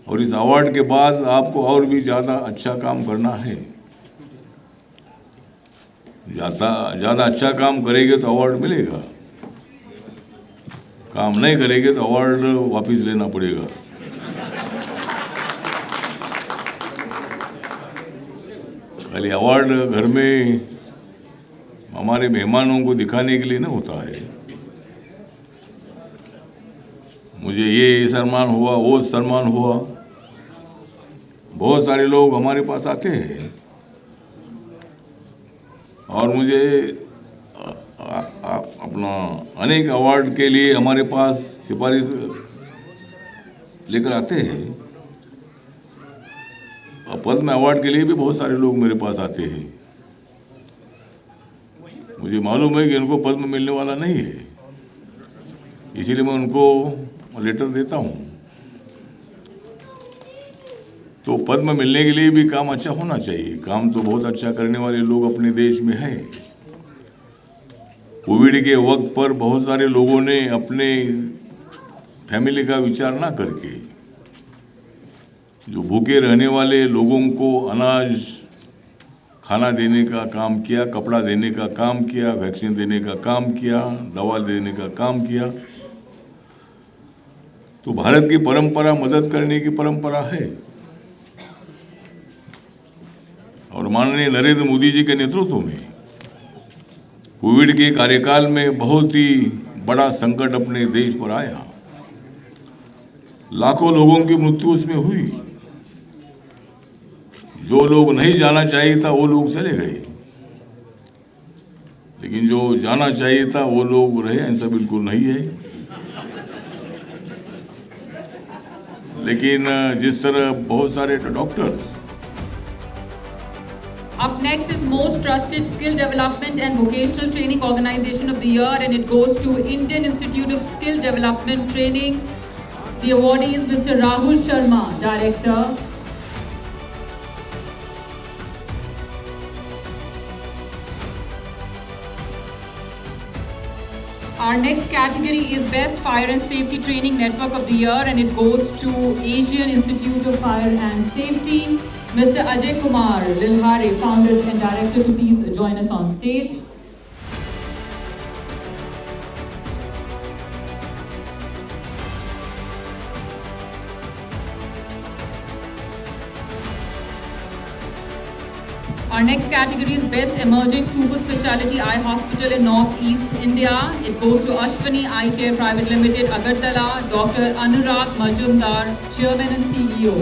और इस अवार्ड के बाद आपको और भी ज़्यादा अच्छा काम करना है। ज़्यादा अच्छा काम करेंगे तो अवार्ड मिलेगा, काम नहीं करेंगे तो अवार्ड वापस लेना पड़ेगा। खाली अवार्ड घर में हमारे मेहमानों को दिखाने के लिए नहीं होता है। मुझे ये सम्मान हुआ, वो सम्मान हुआ। बहुत सारे लोग हमारे पास आते हैं और मुझे अपना अनेक अवार्ड के लिए हमारे पास सिफारिश लेकर आते हैं। और पद्म अवार्ड के लिए भी बहुत सारे लोग मेरे पास आते हैं। मुझे मालूम है कि उनको पद्म मिलने वाला नहीं है, इसीलिए मैं उनको लेटर देता हूँ। तो पद्म मिलने के लिए भी काम अच्छा होना चाहिए। काम तो बहुत अच्छा करने वाले लोग अपने देश में हैं। कोविड के वक्त पर बहुत सारे लोगों ने अपने फैमिली का विचार ना करके जो भूखे रहने वाले लोगों को अनाज खाना देने का काम किया, कपड़ा देने का काम किया, वैक्सीन देने का काम किया, दवा देने का काम किया। तो भारत की परंपरा मदद करने की परंपरा है, और माननीय नरेंद्र मोदी जी के नेतृत्व में कोविड के कार्यकाल में बहुत ही बड़ा संकट अपने देश पर आया। लाखों लोगों की मृत्यु उसमें हुई। जो लोग नहीं जाना चाहिए था वो लोग चले गए, लेकिन जो जाना चाहिए था वो लोग रहे। ऐसा बिल्कुल नहीं है। लेकिन जिस तरह बहुत सारे doctors Up next is Most Trusted Skill Development and Vocational Training Organization of the Year, and it goes to Indian Institute of Skill Development Training. The awardee is Mr. Rahul Sharma, Director. Our next category is Best Fire and Safety Training Network of the Year, and it goes to Asian Institute of Fire and Safety. Mr. Ajay Kumar Lilhare, founder and director, to please join us on stage. Our next category is Best Emerging Super Speciality Eye Hospital in North East India. It goes to Ashwini Eye Care Private Limited, Agartala, Dr. Anurag Majumdar, Chairman and CEO.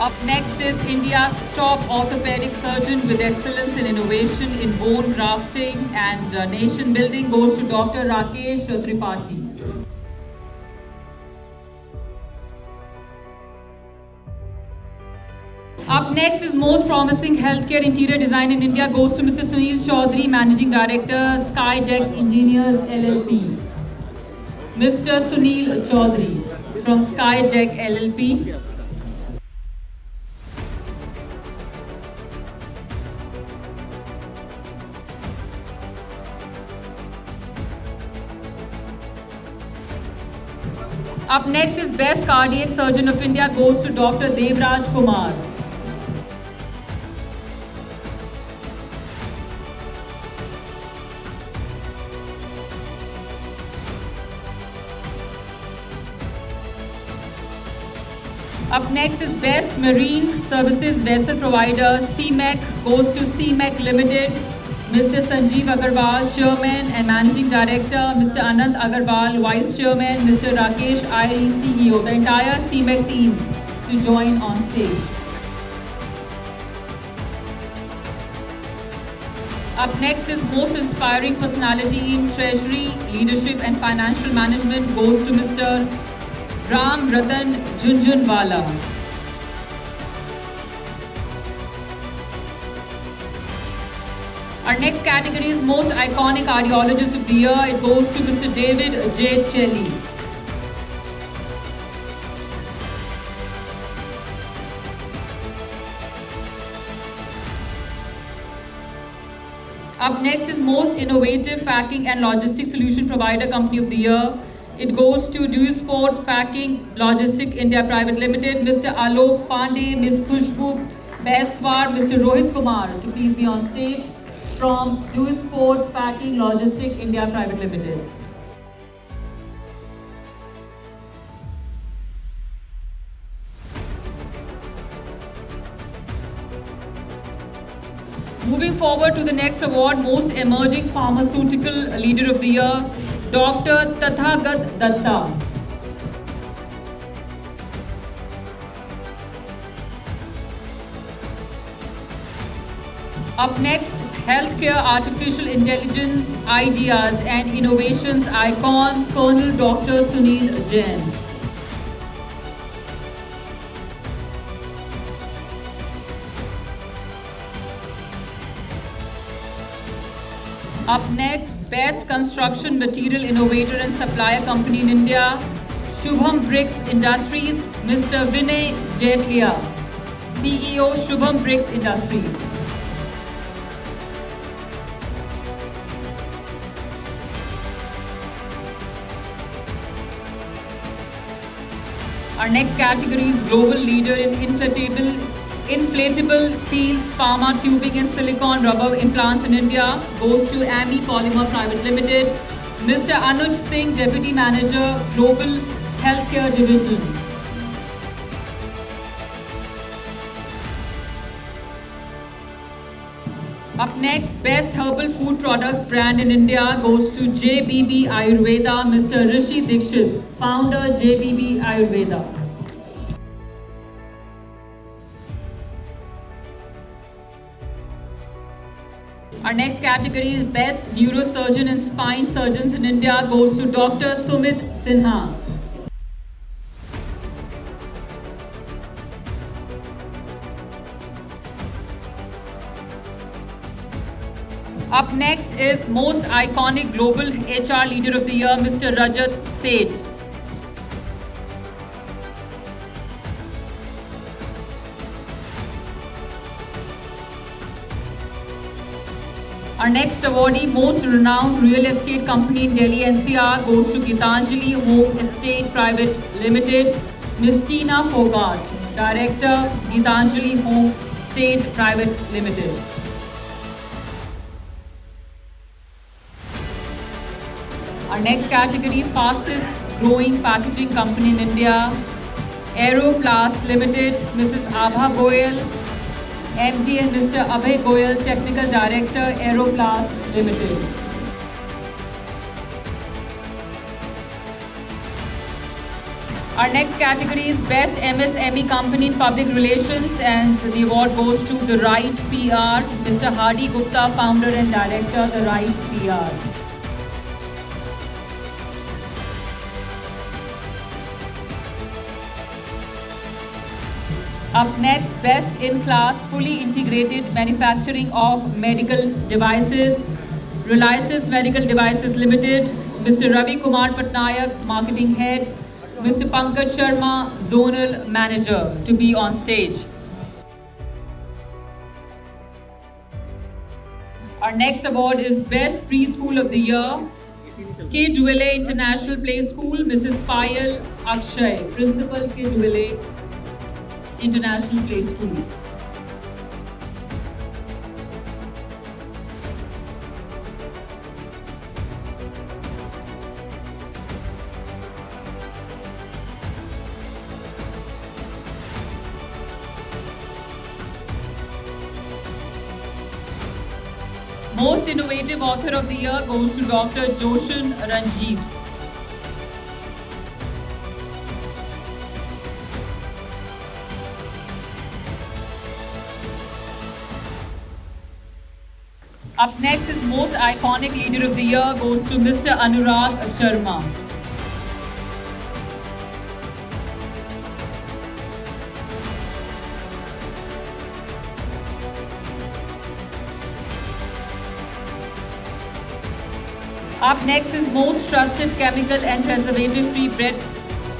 Up next is India's top orthopedic surgeon with excellence in innovation in bone grafting and nation building goes to Dr. Rakesh Tripathi. Up next is Most Promising Healthcare Interior Design in India goes to Mr. Sunil Chaudhary, Managing Director, Skydeck Engineers LLP. Mr. Sunil Chaudhary from Skydeck LLP. Up next is Best Cardiac Surgeon of India goes to Dr. Devraj Kumar. Up next is Best Marine Services Vessel Provider, CMEC, goes to CMEC Limited. Mr. Sanjeev Agarwal, Chairman and Managing Director, Mr. Anant Agarwal, Vice Chairman, Mr. Rakesh Irie, CEO, the entire CMEC team to join on stage. Up next is Most Inspiring Personality in Treasury, Leadership and Financial Management goes to Mr. Ram Ratan Junjunwala. Our next category is Most Iconic Cardiologist of the Year. It goes to Mr. David J. Chelly. Up next is Most Innovative Packing and Logistics Solution Provider Company of the Year. It goes to Dusport Packing Logistic India Private Limited, Mr. Alok Pandey, Ms. Khushbu Beswar, Mr. Rohit Kumar to please be on stage from Dusport Packing Logistic India Private Limited. Moving forward to the next award, Most Emerging Pharmaceutical Leader of the Year, Dr. Tathagat Datta. Up next, Healthcare Artificial Intelligence Ideas and Innovations Icon, Colonel Dr. Sunil Jain. Up next, Best Construction Material Innovator and Supplier Company in India, Shubham Bricks Industries, Mr. Vinay Jetlia, CEO Shubham Bricks Industries. Our next category is Global Leader in Inflatable Seals, Pharma Tubing and Silicon Rubber Implants in India goes to AMI Polymer Private Limited, Mr. Anuj Singh, Deputy Manager, Global Healthcare Division. Up next, Best Herbal Food Products Brand in India goes to JBB Ayurveda, Mr. Rishi Dikshit, Founder, JBB Ayurveda. Our next category is Best Neurosurgeon and Spine Surgeons in India goes to Dr. Sumit Sinha. Up next is Most Iconic Global HR Leader of the Year, Mr. Rajat Seth. Our next awardee, Most Renowned Real Estate Company in Delhi NCR, goes to Gitanjali Home Estate Private Limited, Ms. Tina Fogart, Director, Gitanjali Home Estate Private Limited. Our next category, Fastest Growing Packaging Company in India, Aeroplast Limited, Mrs. Abha Goyal, MD and Mr. Abhay Goyal, Technical Director, Aeroplast Limited. Our next category is Best MSME Company in Public Relations, and the award goes to The Right PR, Mr. Hardy Gupta, Founder and Director, The Right PR. Up next, Best in Class Fully Integrated Manufacturing of Medical Devices, Relices Medical Devices Limited, Mr. Ravi Kumar Patnaik, Marketing Head, Mr. Pankaj Sharma, Zonal Manager, to be on stage. Our next award is Best Preschool of the Year, Kidwille International Play School, Mrs. Payal Akshay, Principal, Kidwille International Play School. Most Innovative Author of the Year goes to Dr. Joshan Ranjit. Up next is Most Iconic Leader of the Year goes to Mr. Anurag Sharma. Up next is Most Trusted Chemical and Preservative-Free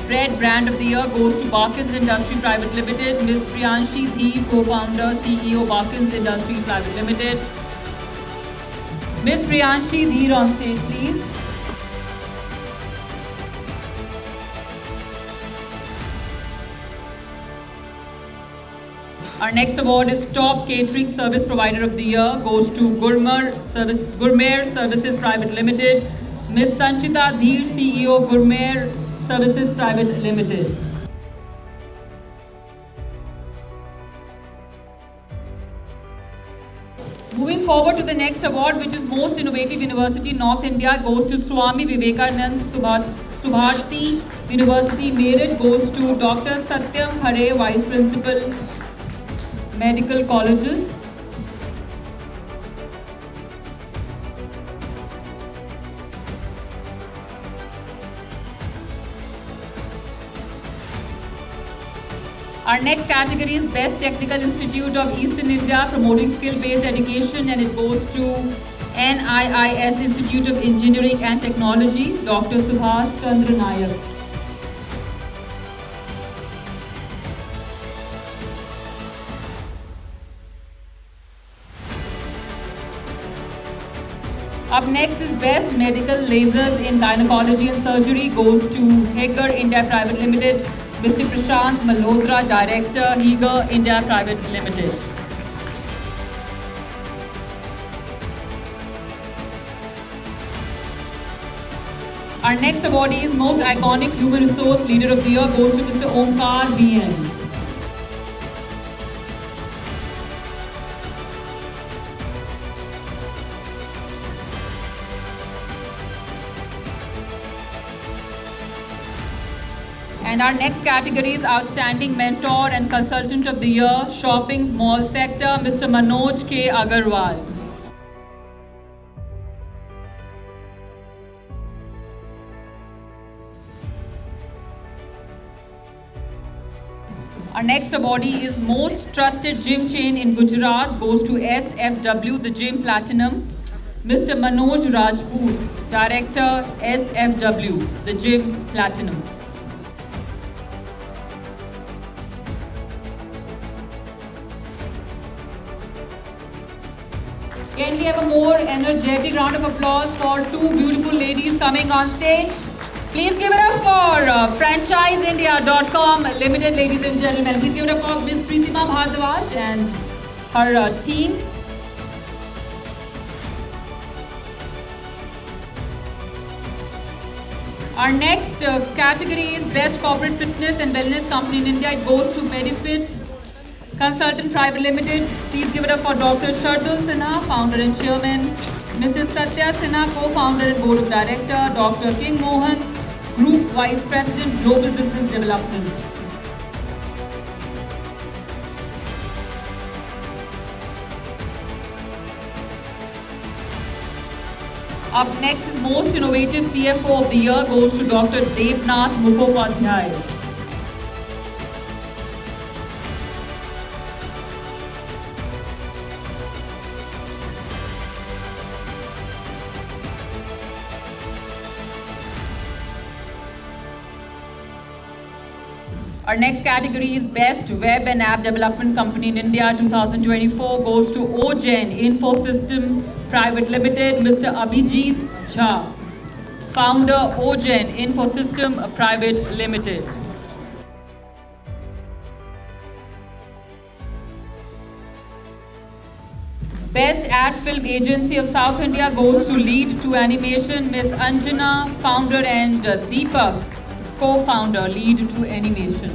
Bread Brand of the Year goes to Barkins Industry Private Limited, Ms. Priyanshi Dhi, Co-Founder, CEO, Barkins Industry Private Limited. Ms. Priyanshi Dheer on stage, please. Our next award is Top Catering Service Provider of the Year goes to Gourmet Services Private Limited, Ms. Sanchita Dheer, CEO, Gourmet Services Private Limited. Moving forward to the next award, which is Most Innovative University North India, goes to Swami Vivekanand Subharti University. Merit goes to Dr. Satyam Hare, Vice Principal, Medical Colleges. Our next category is Best Technical Institute of Eastern India, promoting skill-based education, and it goes to NIIS Institute of Engineering and Technology, Dr. Subhash Chandra Nayak. Up next is Best Medical Lasers in Gynecology and Surgery goes to Hager India Private Limited, Mr. Prashant Malhotra, Director, Hager India Private Limited. Our next awardee is Most Iconic Human Resource Leader of the Year goes to Mr. Omkar BN. And our next category is Outstanding Mentor and Consultant of the Year, Shopping Mall Sector, Mr. Manoj K. Agarwal. Our next awardee is Most Trusted Gym Chain in Gujarat, goes to SFW, the Gym Platinum, Mr. Manoj Rajput, Director, SFW, the Gym Platinum. Can we have a more energetic round of applause for two beautiful ladies coming on stage? Please give it up for franchiseindia.com Limited, ladies and gentlemen. Please give it up for Ms. Preetima Bhardwaj and her team. Our next category is Best Corporate Fitness and Wellness Company in India. It goes to Medifit Consultant Private Limited. Please give it up for Dr. Shardul Sinha, Founder and Chairman. Mrs. Satya Sinha, Co-Founder and Board of Director. Dr. King Mohan, Group Vice President, Global Business Development. Up next is Most Innovative CFO of the Year, goes to Dr. Devnath Mukhopadhyay. Our next category is Best Web and App Development Company in India 2024, goes to Ogen Infosystem Private Limited, Mr. Abhijit Jha, Founder, Ogen Infosystem Private Limited. Best Ad Film Agency of South India goes to Lead 2 Animation, Ms. Anjana, Founder, and Deepak, Co-Founder, Lead 2 Animation.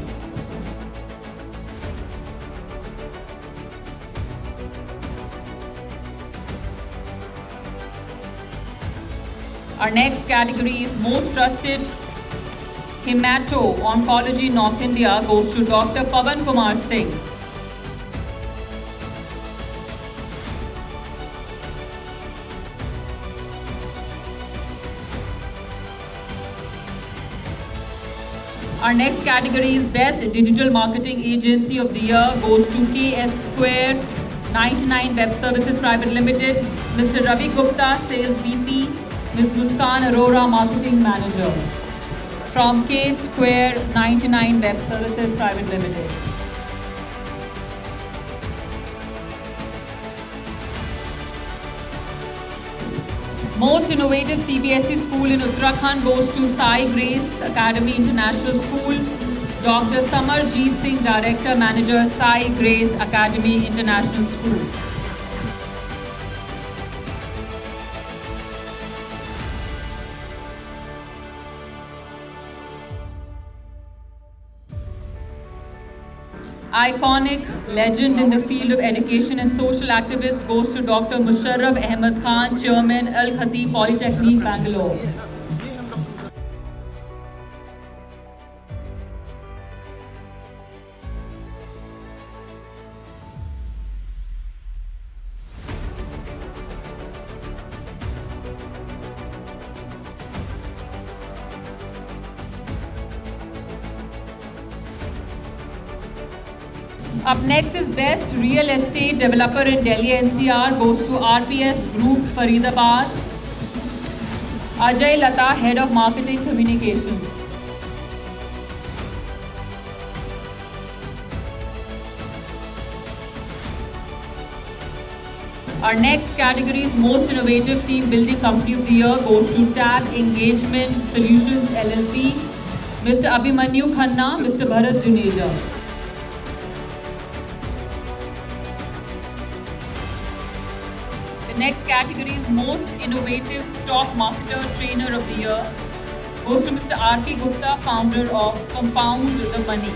Our next category is Most Trusted Hemato Oncology North India, goes to Dr. Pawan Kumar Singh. Our next category is Best Digital Marketing Agency of the Year, goes to KS Square 99 Web Services Private Limited, Mr. Ravi Gupta, Sales VP, Ms. Muskan Arora, Marketing Manager, from K Square 99 Web Services Private Limited. Most Innovative CBSE School in Uttarakhand goes to Sai Grace Academy International School, Dr. Samarjeet Singh, Director Manager, Sai Grace Academy International School. Iconic legend in the field of education and social activist goes to Dr. Musharraf Ahmed Khan, Chairman, Al Khatib Polytechnic, Bangalore. Up next is Best Real Estate Developer in Delhi NCR, goes to RPS Group Faridabad, Ajay Lata, Head of Marketing Communications. Our next category is Most Innovative Team Building Company of the Year, goes to Tab Engagement Solutions LLP, Mr. Abhimanyu Khanna, Mr. Bharat Juneja. The next category is Most Innovative Stock Marketer Trainer of the Year, goes to Mr. R.K. Gupta, Founder of Compound the Money.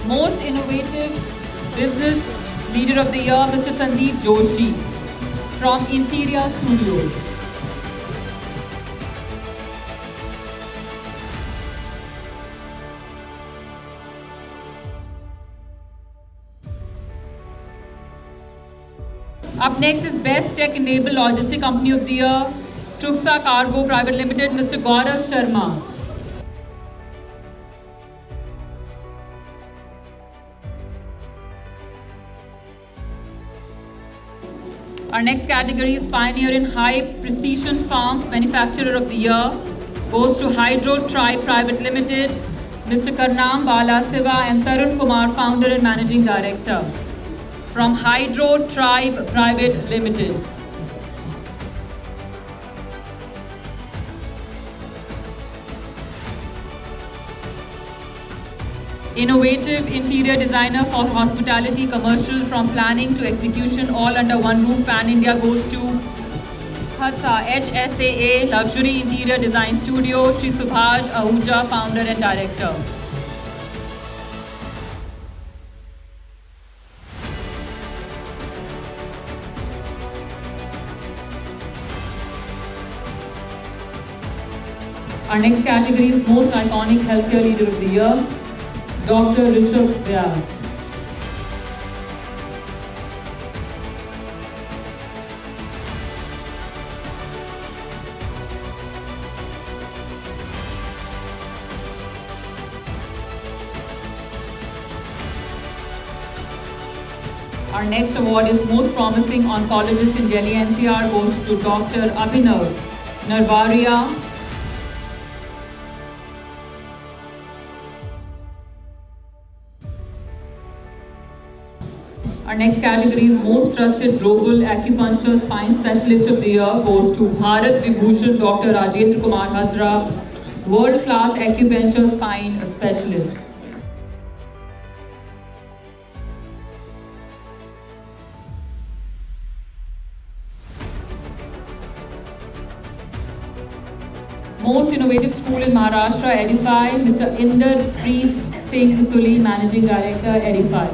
Most Innovative Business Leader of the Year, Mr. Sandeep Joshi, from Interior Studios. Up next is Best Tech Enabled Logistic Company of the Year, Truksa Cargo Private Limited, Mr. Gaurav Sharma. Our next category is Pioneer in High Precision Farm Manufacturer of the Year, goes to Hydro Tribe Private Limited, Mr. Karnam Balasiva and Tarun Kumar, Founder and Managing Director. From Hydro Tribe Private Limited. Innovative interior designer for hospitality, commercial, from planning to execution, all under one roof, Pan India, goes to HSAA Luxury Interior Design Studio, Shri Subhash Ahuja, Founder and Director. Our next category is Most Iconic Healthcare Leader of the Year, Dr. Rishabh Vyas. Our next award is Most Promising Oncologist in Delhi NCR, goes to Dr. Abhinav Narvaria. Our next category is Most Trusted Global Acupuncture Spine Specialist of the Year, goes to Bharat Vibhushan Dr. Rajendra Kumar Hazra, World Class Acupuncture Spine Specialist. Most Innovative School in Maharashtra, Edify, Mr. Inder Preet Singh Tuli, Managing Director, Edify.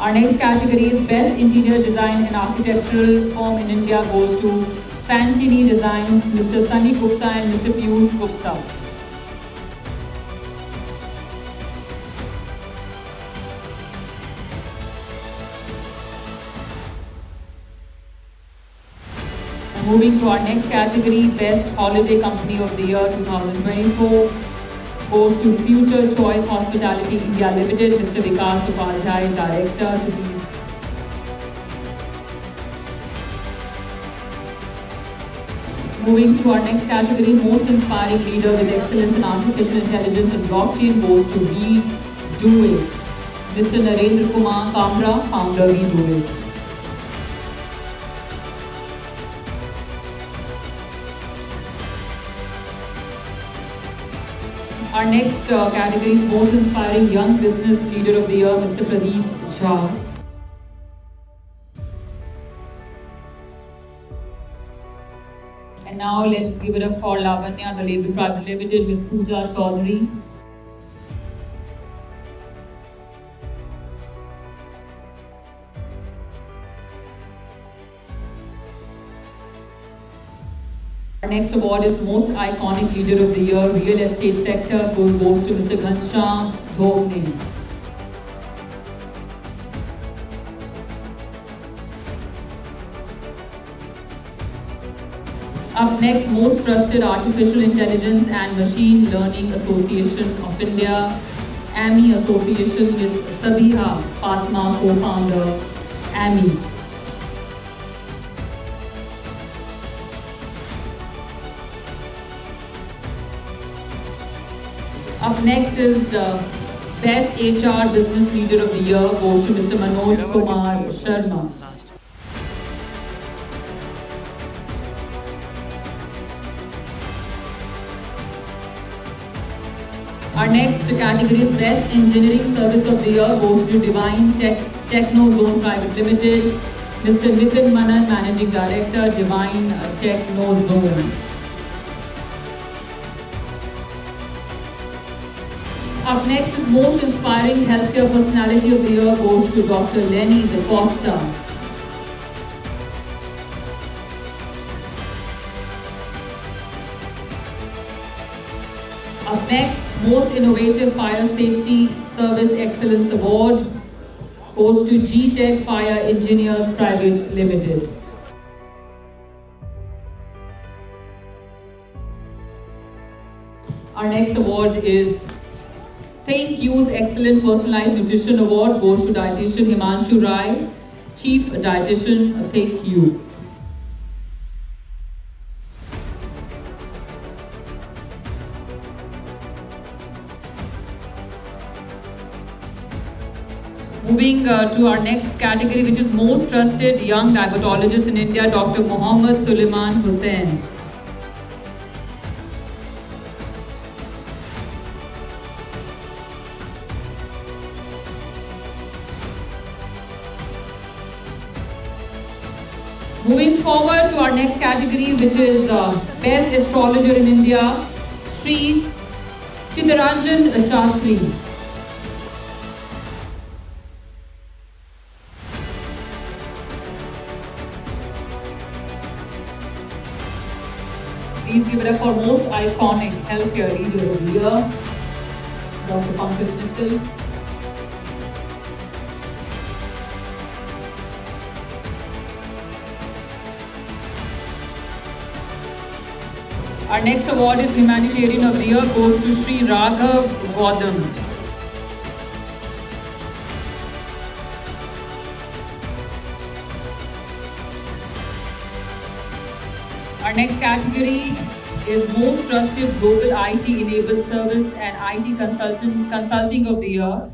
Our next category is Best Interior Design and Architectural Firm in India, goes to Fantini Designs, Mr. Sunny Gupta and Mr. Piyush Gupta. Moving to our next category, Best Holiday Company of the Year 2024. Goes to Future Choice Hospitality India Limited, Mr. Vikas Upadhyay, Director to these. Moving to our next category, Most Inspiring Leader with Excellence in Artificial Intelligence and Blockchain, goes to We Do It, Mr. Narendra Kumar Kamra, Founder, We Do It. Our next category is Most Inspiring Young Business Leader of the Year, Mr. Pradeep Jha. And now let's give it up for Lavanya, the Label Private Limited, Ms. Pooja Chaudhary. Our next award is Most Iconic Leader of the Year, Real Estate Sector, goes to Mr. Ghanshyam Dhogne. Up next, Most Trusted Artificial Intelligence and Machine Learning Association of India, AMI Association, Ms. Sabiha Fatma, co-founder, AMI. Up next is the Best HR Business Leader of the Year, goes to Mr. Manoj Kumar Sharma. Our next category is Best Engineering Service of the Year, goes to Divine Techno Zone Private Limited, Mr. Nitin Manan, Managing Director, Divine Techno Zone. Up next is Most Inspiring Healthcare Personality of the Year, goes to Dr. Lenny Da Costa. next Most Innovative Fire Safety Service Excellence Award goes to G-Tech Fire Engineers Private Limited. Our next award is Think Use Excellent Personalized Nutrition Award goes to Dietitian Himanshu Rai, Chief Dietitian, Think You. Moving to our next category, which is Most Trusted Young Diabetologist in India, Dr. Mohammad Suleiman Hussain. Moving forward to our next category, which is Best Astrologer in India, Shri Chittaranjan Shastri. Please give it up for Most Iconic Healthcare Leader of the Year, Dr. Pankaj Mittal. Our next award is Humanitarian of the Year goes to Shri Raghav Gaudam. Our next category is Most Trusted Global IT Enabled Service and IT Consulting of the Year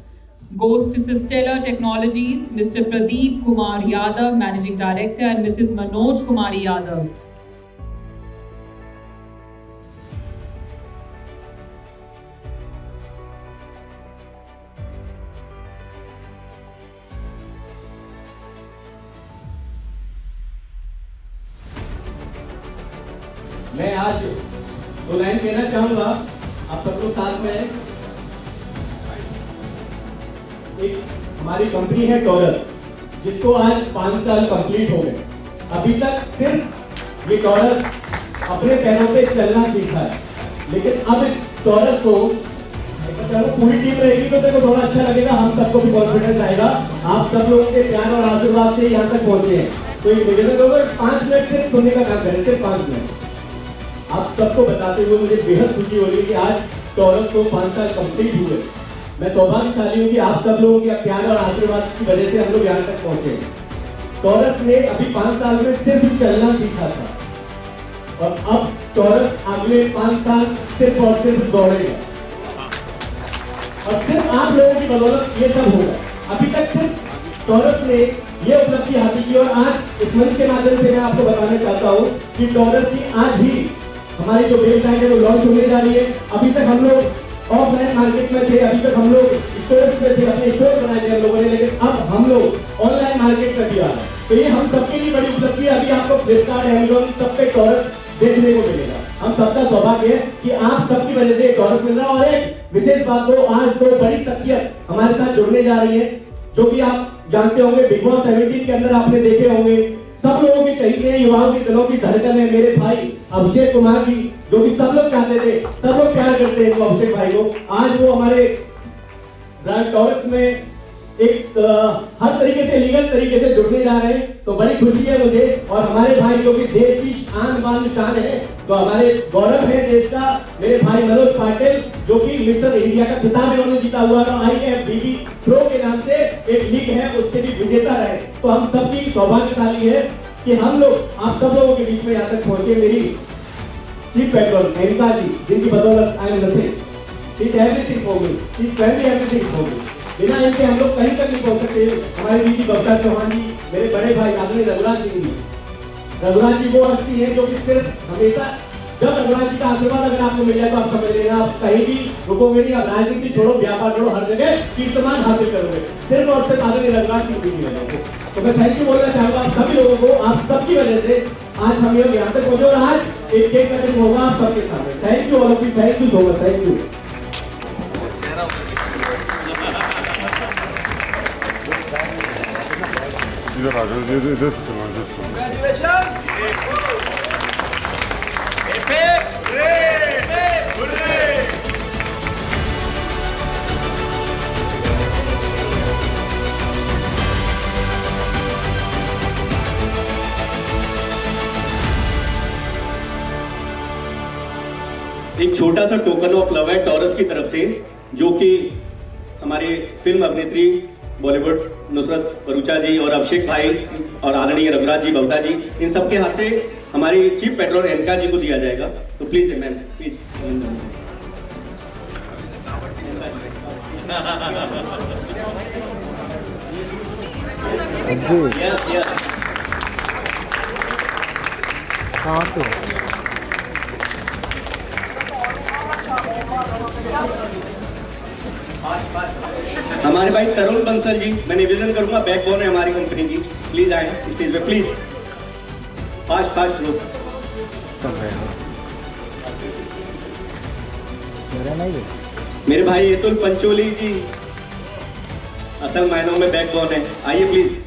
goes to Sistella Technologies, Mr. Pradeep Kumar Yadav, Managing Director, and Mrs. Manoj Kumari Yadav. मैं आज दो line कहना चाहूँगा, आप सब लोग साथ में हैं। एक हमारी कंपनी है टॉरस, जिसको आज 5 साल कंप्लीट हो गए। अभी तक सिर्फ ये टॉरस अपने पैरों पे चलना सीखा है, लेकिन अब इस टॉरस को पूरी टीम रहेगी तो देखो थोड़ा अच्छा लगेगा, हम सबको भी कॉन्फिडेंस आएगा। आप सब लोगों के प्यार और आशीर्वाद से यहाँ तक पहुँचे हैं, तो एक निवेदन होगा 5 मिनट सिर्फ सुनने का काम करें, सिर्फ 5 मिनट। आप सबको बताते हुए मुझे बेहद खुशी हो रही है कि आज टॉरस को 5 साल कंप्लीट हुए। मैं सौभाग्यशाली हूँ कि आप सब लोगों के प्यार और आशीर्वाद की वजह से हम लोग यहाँ तक पहुँचे। टॉरस ने अभी 5 साल में सिर्फ चलना सीखा था, और अब टॉरस अगले 5 साल सिर्फ और सिर्फ दौड़ेगा, और सिर्फ आप लोगों की बदौलत ये सब होगा। अभी तक सिर्फ टॉरस ने ये उपलब्धि हासिल की, और आज इस मंच के माध्यम से मैं आपको बताना चाहता हूँ कि टॉरस की आज ही हमारी जो वेबसाइट है वो लॉन्च होने जा रही है। अभी तक हम लोग ऑफलाइन मार्केट में थे, अभी तक हम लोग स्टोर्स में थे, अपने स्टोर बनाए थे हम लोगों ने, लेकिन अब हम लोग ऑनलाइन मार्केट में दिया है। तो ये हम सबके लिए बड़ी उपलब्धि है। अभी आपको फ्लिपकार्ट, अमेज़न सब पे टॉरस देखने को मिलेगा। हम सबका सौभाग्य है कि आप सबकी वजह से टॉरस मिल रहा है। और एक विशेष बात, तो आज दो बड़ी शख्सियत हमारे साथ जुड़ने जा रही है, जो कि आप जानते होंगे, बिग बॉस 17 के अंदर आपने देखे होंगे, सब लोगों की चहीते हैं, युवाओं की दिलों की धड़कन है मेरे भाई अभिषेक कुमार जी, जो कि सब लोग चाहते थे, सब लोग प्यार करते हैं अभिषेक भाई को। आज वो हमारे टॉरस में एक हर तरीके से लीगल तरीके से जुड़ने जा रहे हैं, तो बड़ी खुशी है मुझे। और हमारे भाई जो कि देश की शान बान शान है, तो हमारे गौरव है देश का, मेरे भाई मनोज पाटिल, जो कि मिस्टर इंडिया का खिताब इन्होंने जीता हुआ था, IFBB प्रो के नाम से एक लीग है, उसके भी विजेता रहे। तो हम सबकी सौभाग्यशाली है कि हम लोग आप सब लोगों के बीच में यहाँ तक पहुंचे। मेरी चीफ पेट्रोल मेनका जी, जिनकी बदौलत I am nothing, it everything for me, it twenty everything for me. बिना इनके हम लोग कहीं तक नहीं पहुंच सकते। हमारे बीच गौता चौहान जी, मेरे बड़े भाई आदरणीय रघुराज सिंह जी, रघुराज जी वो हस्ती है जो कि सिर्फ हमेशा, जब रघुराज जी का आशीर्वाद अगर आपको मिल जाए तो आप समझ लेना आप कहीं भी रुकोगे नहीं। आप राजनीति छोड़ो, व्यापार छोड़ो, हर जगह कीर्तमान हासिल करोगे, सिर्फ और सिर्फ आदरणीय रघुराज सिंह जी की वजह से। तो मैं थैंक यू बोलना चाहूँगा आप सभी लोगों को, आप सबकी वजह से आज हम लोग यहाँ तक पहुंचे, और आज एक केक कटिंग होगा आप सबके सामने। Thank you all of you, thank you so much, thank you. एक छोटा सा टोकन ऑफ लव है टॉरस की तरफ से, जो कि हमारे फिल्म अभिनेत्री बॉलीवुड नुसरत भरूचा जी और अभिषेक भाई और आदरणीय रघुराज जी बवता जी, इन सबके हाथ से हमारी चीफ पेट्रोल एनका जी को दिया जाएगा। तो प्लीज मैम प्लीज। हमारे भाई तरुण बंसल जी, मैं निवेदन करूंगा, बैकबोन है हमारी कंपनी की, प्लीज आए स्टेज पे प्लीज। फास्ट फास्ट लोग मेरे भाई अतुल पंचोली जी असल मायनों में बैकबोन है, आइए प्लीज।